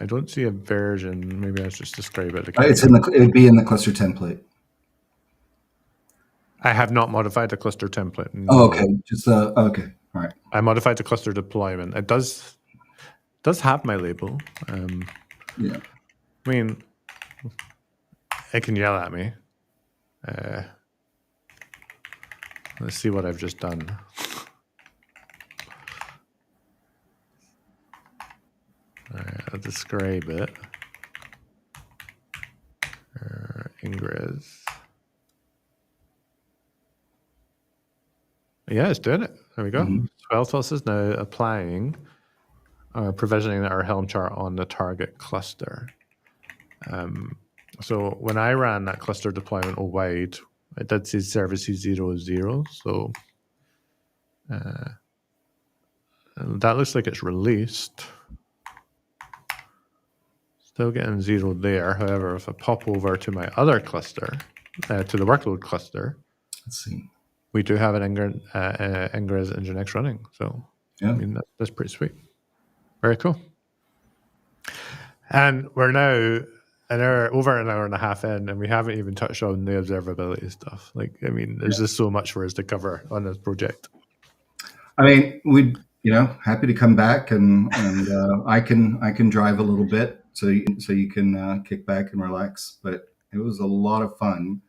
I don't see a version. Maybe I should just describe it. It'd be in the cluster template. I have not modified the cluster template. No. Oh, okay. Just okay. All right. I modified the cluster deployment. It does have my label. Yeah. I mean, it can yell at me. Let's see what I've just done. All right, I'll describe it. Ingress. Yeah, it's doing it. There we go. Swelltos is now applying provisioning our Helm chart on the target cluster. So when I ran that cluster deployment wide, it did say service 0.0. So that looks like it's released. Still getting 0 there. However, if I pop over to my other cluster, to the workload cluster, let's see. We do have an Ingress Nginx running. So, yeah. I mean, that's pretty sweet. Very cool. And we're now over an hour and a half in, and we haven't even touched on the observability stuff. Like, I mean, there's just so much for us to cover on this project. I mean, we happy to come back and I can drive a little bit so you can kick back and relax. But it was a lot of fun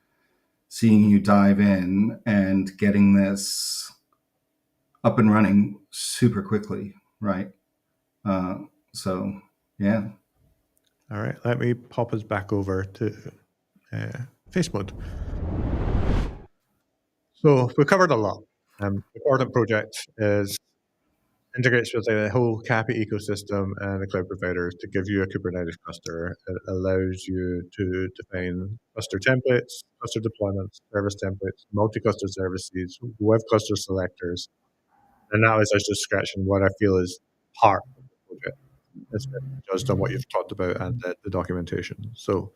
seeing you dive in and getting this up and running super quickly, right? Uh, so yeah, All right, let me pop us back over to face mode. So we covered a lot. The Kordent project integrates with the whole CAPI ecosystem and the cloud providers to give you a Kubernetes cluster. It allows you to define cluster templates, cluster deployments, service templates, multi-cluster services, web cluster selectors. And now is just scratching what I feel is part of the project. It's just on what you've talked about and the documentation. So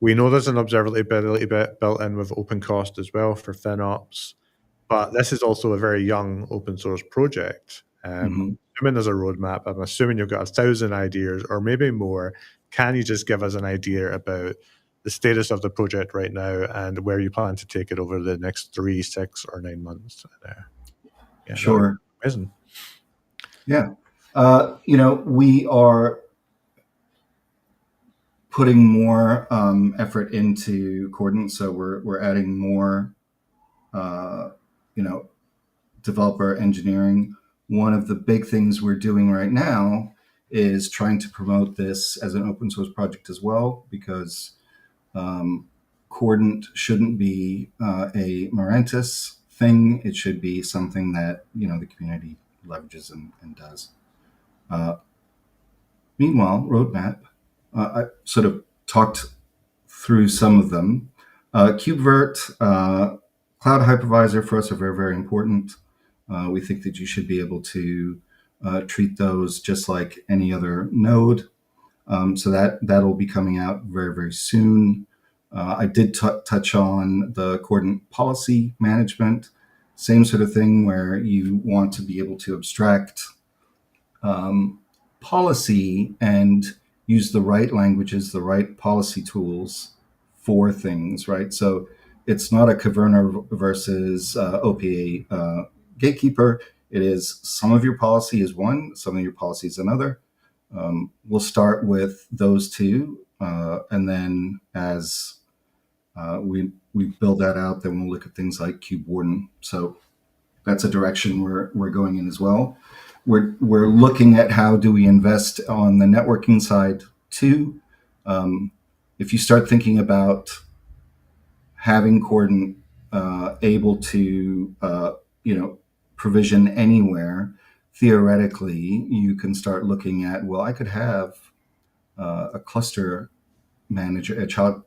we know there's an observability bit built in with OpenCost as well for FinOps. But this is also a very young open source project. Mhm. Assuming there's a roadmap, I'm assuming you've got 1,000 ideas or maybe more. Can you just give us an idea about the status of the project right now and where you plan to take it over the next 3, 6, or 9 months? Yeah, Sure. amazing. Yeah. We are putting more effort into Kordent, so we're adding more, uh, you know, developer engineering. One of the big things we're doing right now is trying to promote this as an open source project as well, because um, Kordent shouldn't be a Mirantis thing. It should be something that the community leverages and does. Uh, Meanwhile, roadmap. I sort of talked through some of them. KubeVirt, Cloud Hypervisor for us are very, very important. We think that you should be able to treat those just like any other node. So that'll be coming out very, very soon. I did touch on the Kordent policy management. Same sort of thing where you want to be able to abstract policy and use the right languages, the right policy tools for things, right? So it's not a Caverna versus OPA gatekeeper. It is some of your policy is one, some of your policy is another. We'll start with those two, and then as we build that out, then we'll look at things like KubeWarden. So that's a direction we're going in as well. We're looking at how do we invest on the networking side too. If you start thinking about having Kordent able to provision anywhere, theoretically you can start looking at, well, I could have a cluster manager, a child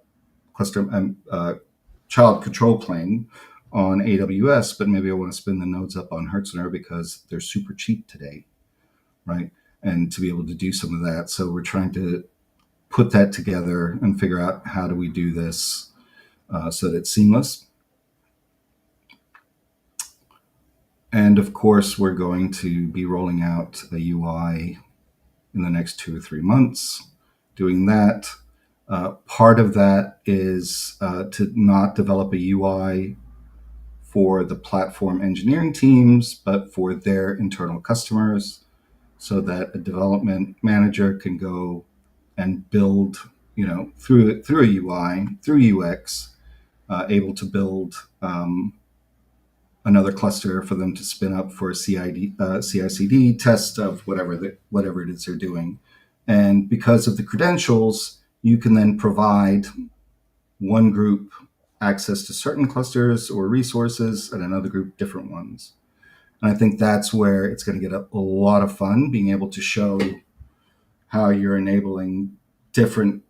control plane on AWS, but maybe I want to spin the nodes up on Hertzner because they're super cheap today, right? And to be able to do some of that. So we're trying to put that together and figure out how do we do this so that it's seamless. And of course, we're going to be rolling out a UI in the next 2 or 3 months. Doing that, part of that is to not develop a UI for the platform engineering teams, but for their internal customers, so that a development manager can go and build, through a UI, through UX, able to build another cluster for them to spin up for a CI/CD test of whatever it is they're doing. And because of the credentials, you can then provide one group access to certain clusters or resources and another group different ones. And I think that's where it's going to get a lot of fun, being able to show how you're enabling different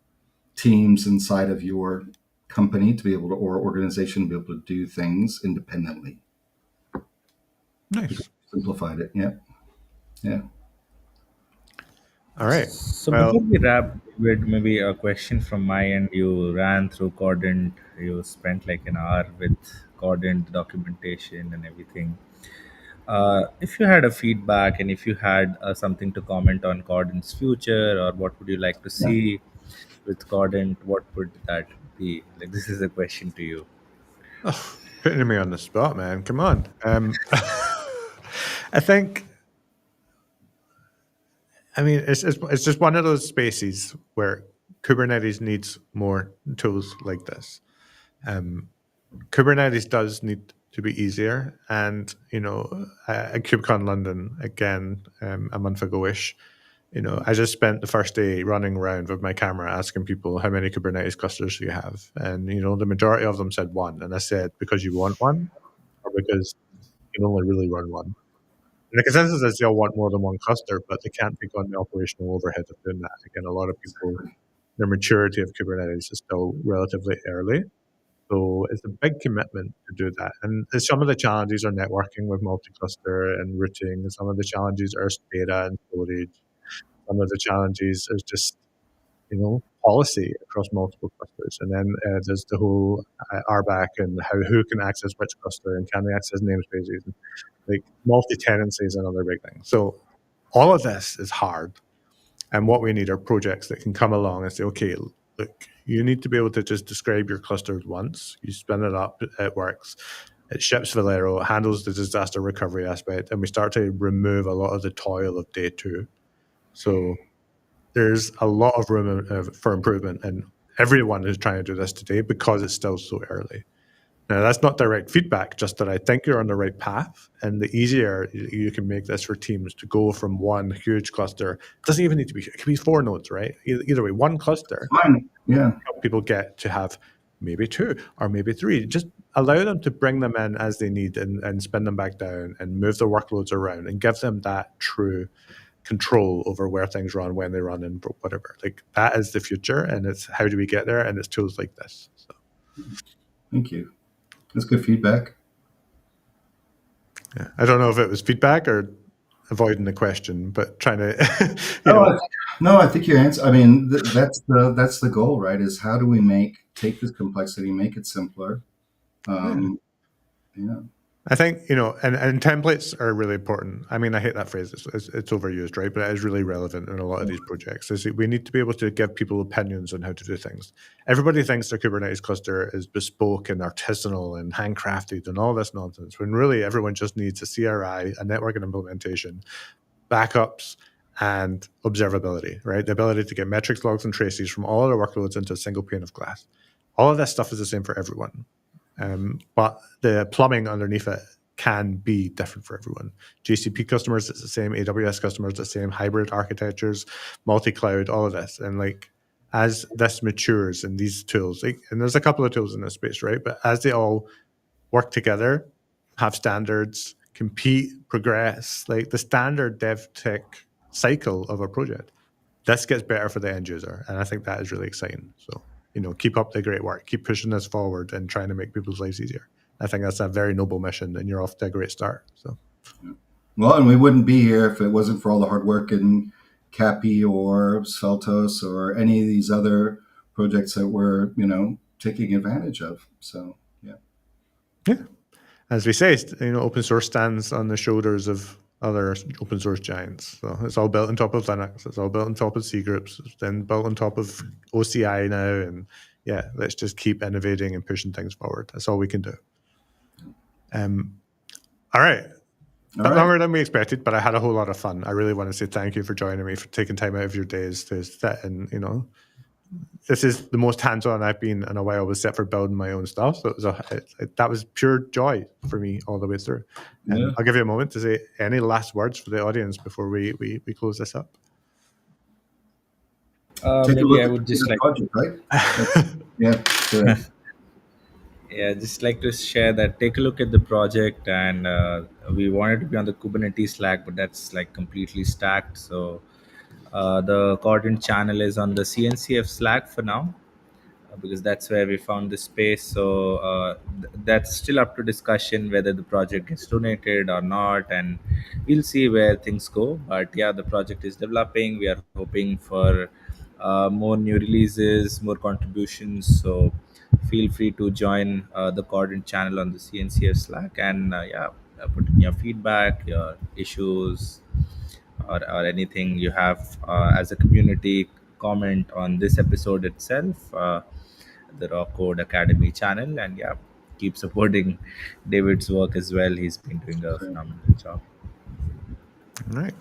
teams inside of your company to be able to, or organization, to be able to do things independently. Nice. Simplified it. Yeah. All right. So Well, before we wrap with maybe a question from my end, you ran through Kordent, you spent like an hour with Kordent documentation and everything. If you had a feedback and if you had something to comment on Kordent's future, or what would you like to Yeah. see with Kordent, what would that be? Like, this is a question to you. Oh, putting me on the spot, man. Come on. I think. I mean, it's just one of those spaces where Kubernetes needs more tools like this. Um, Kubernetes does need to be easier, and at KubeCon London again a month ago-ish. I just spent the first day running around with my camera asking people how many Kubernetes clusters do you have, and the majority of them said one, and I said because you want one or because you can only really run one. And the consensus is they'll want more than one cluster, but they can't take on the operational overhead of doing that. Again, a lot of people, their maturity of Kubernetes is still relatively early. So it's a big commitment to do that. And some of the challenges are networking with multi-cluster and routing. Some of the challenges are data and storage. Some of the challenges is just, policy across multiple clusters. And then there's the whole RBAC and who can access which cluster and can they access namespaces. And, like multi-tenancy is another big thing. So all of this is hard. And what we need are projects that can come along and say, okay, look, you need to be able to just describe your clusters once. You spin it up, it works. It ships Valero, it handles the disaster recovery aspect, and we start to remove a lot of the toil of day two. So there's a lot of room for improvement, and everyone is trying to do this today because it's still so early. Now, that's not direct feedback, just that I think you're on the right path. And the easier you can make this for teams to go from one huge cluster, it doesn't even need to be, it can be 4 nodes, right? Either way, one cluster, Fine. Yeah. help people get to have maybe two or maybe three. Just allow them to bring them in as they need and spin them back down and move their workloads around and give them that true control over where things run, when they run, and whatever. Like that is the future, and it's how do we get there? And it's tools like this. So. Thank you. That's good feedback. Yeah. I don't know if it was feedback or avoiding the question, but trying to, No, no, I think your answer. I mean, that's the goal, right? Is how do we take this complexity, make it simpler? Yeah. I think, and templates are really important. I mean, I hate that phrase. It's overused, right? But it is really relevant in a lot of these projects. We need to be able to give people opinions on how to do things. Everybody thinks their Kubernetes cluster is bespoke and artisanal and handcrafted and all this nonsense, when really everyone just needs a CRI, a network and implementation, backups, and observability, right? The ability to get metrics, logs, and traces from all of their workloads into a single pane of glass. All of this stuff is the same for everyone. But the plumbing underneath it can be different for everyone. GCP customers, it's the same. AWS customers, the same. Hybrid architectures, multi-cloud, all of this. And like as this matures and these tools, and there's a couple of tools in this space, right? But as they all work together, have standards, compete, progress, like the standard dev tech cycle of a project, this gets better for the end user. And I think that is really exciting. So keep up the great work, keep pushing this forward and trying to make people's lives easier. I think that's a very noble mission, and you're off to a great start. So, well, and we wouldn't be here if it wasn't for all the hard work in Cappy or Sveltos or any of these other projects that we're, taking advantage of. So, yeah, as we say, open source stands on the shoulders of other open source giants. So it's all built on top of Linux. It's all built on top of C groups. It's then built on top of OCI now. And yeah, let's just keep innovating and pushing things forward. That's all we can do. All right. Longer than we expected, but I had a whole lot of fun. I really want to say thank you for joining me, for taking time out of your days to sit and, this is the most hands-on I've been in a while, except for building my own stuff. So that was pure joy for me all the way through. And I'll give you a moment to say any last words for the audience before we close this up. Maybe I would just like, project, right? Yeah. Sure. yeah, just like to share that. Take a look at the project, and we wanted to be on the Kubernetes Slack, but that's like completely stacked. So the Kordent channel is on the CNCF Slack for now, because that's where we found the space. So that's still up to discussion whether the project gets donated or not, and we'll see where things go. But yeah, the project is developing. We are hoping for more new releases, more contributions. So feel free to join the Kordent channel on the CNCF Slack, and yeah, put in your feedback, your issues, or anything you have as a community. Comment on this episode itself, the Rawkode Academy channel, and yeah, keep supporting David's work as well. He's been doing a Great. phenomenal job. All right.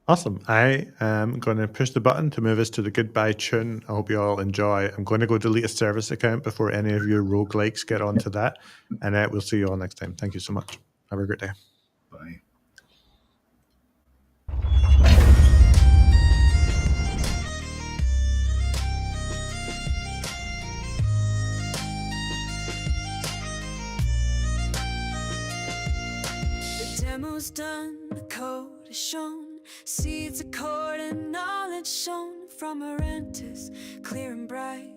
Awesome. I am going to push the button to move us to the goodbye tune. I hope you all enjoy. I'm going to go delete a service account before any of your roguelikes get onto that. And we'll see you all next time. Thank you so much. Have a great day. Bye. The demo's done, the code is shown. Seeds of Kordent, knowledge shown from Mirantis, clear and bright.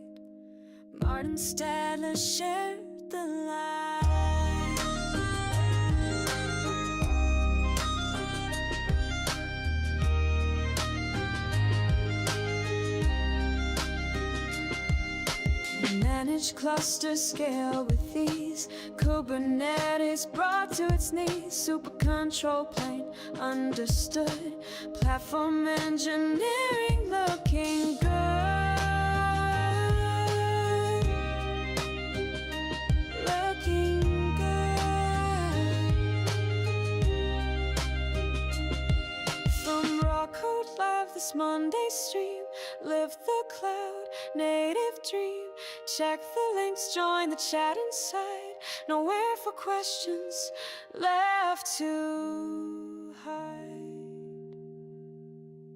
Martin Stadler shared the light. Manage clusters, scale with ease. Kubernetes brought to its knees. Super control plane understood. Platform engineering looking good. Looking good. From Rawkode Live this Monday stream. Live the cloud, native dream. Check the links, join the chat inside. Nowhere for questions left to hide.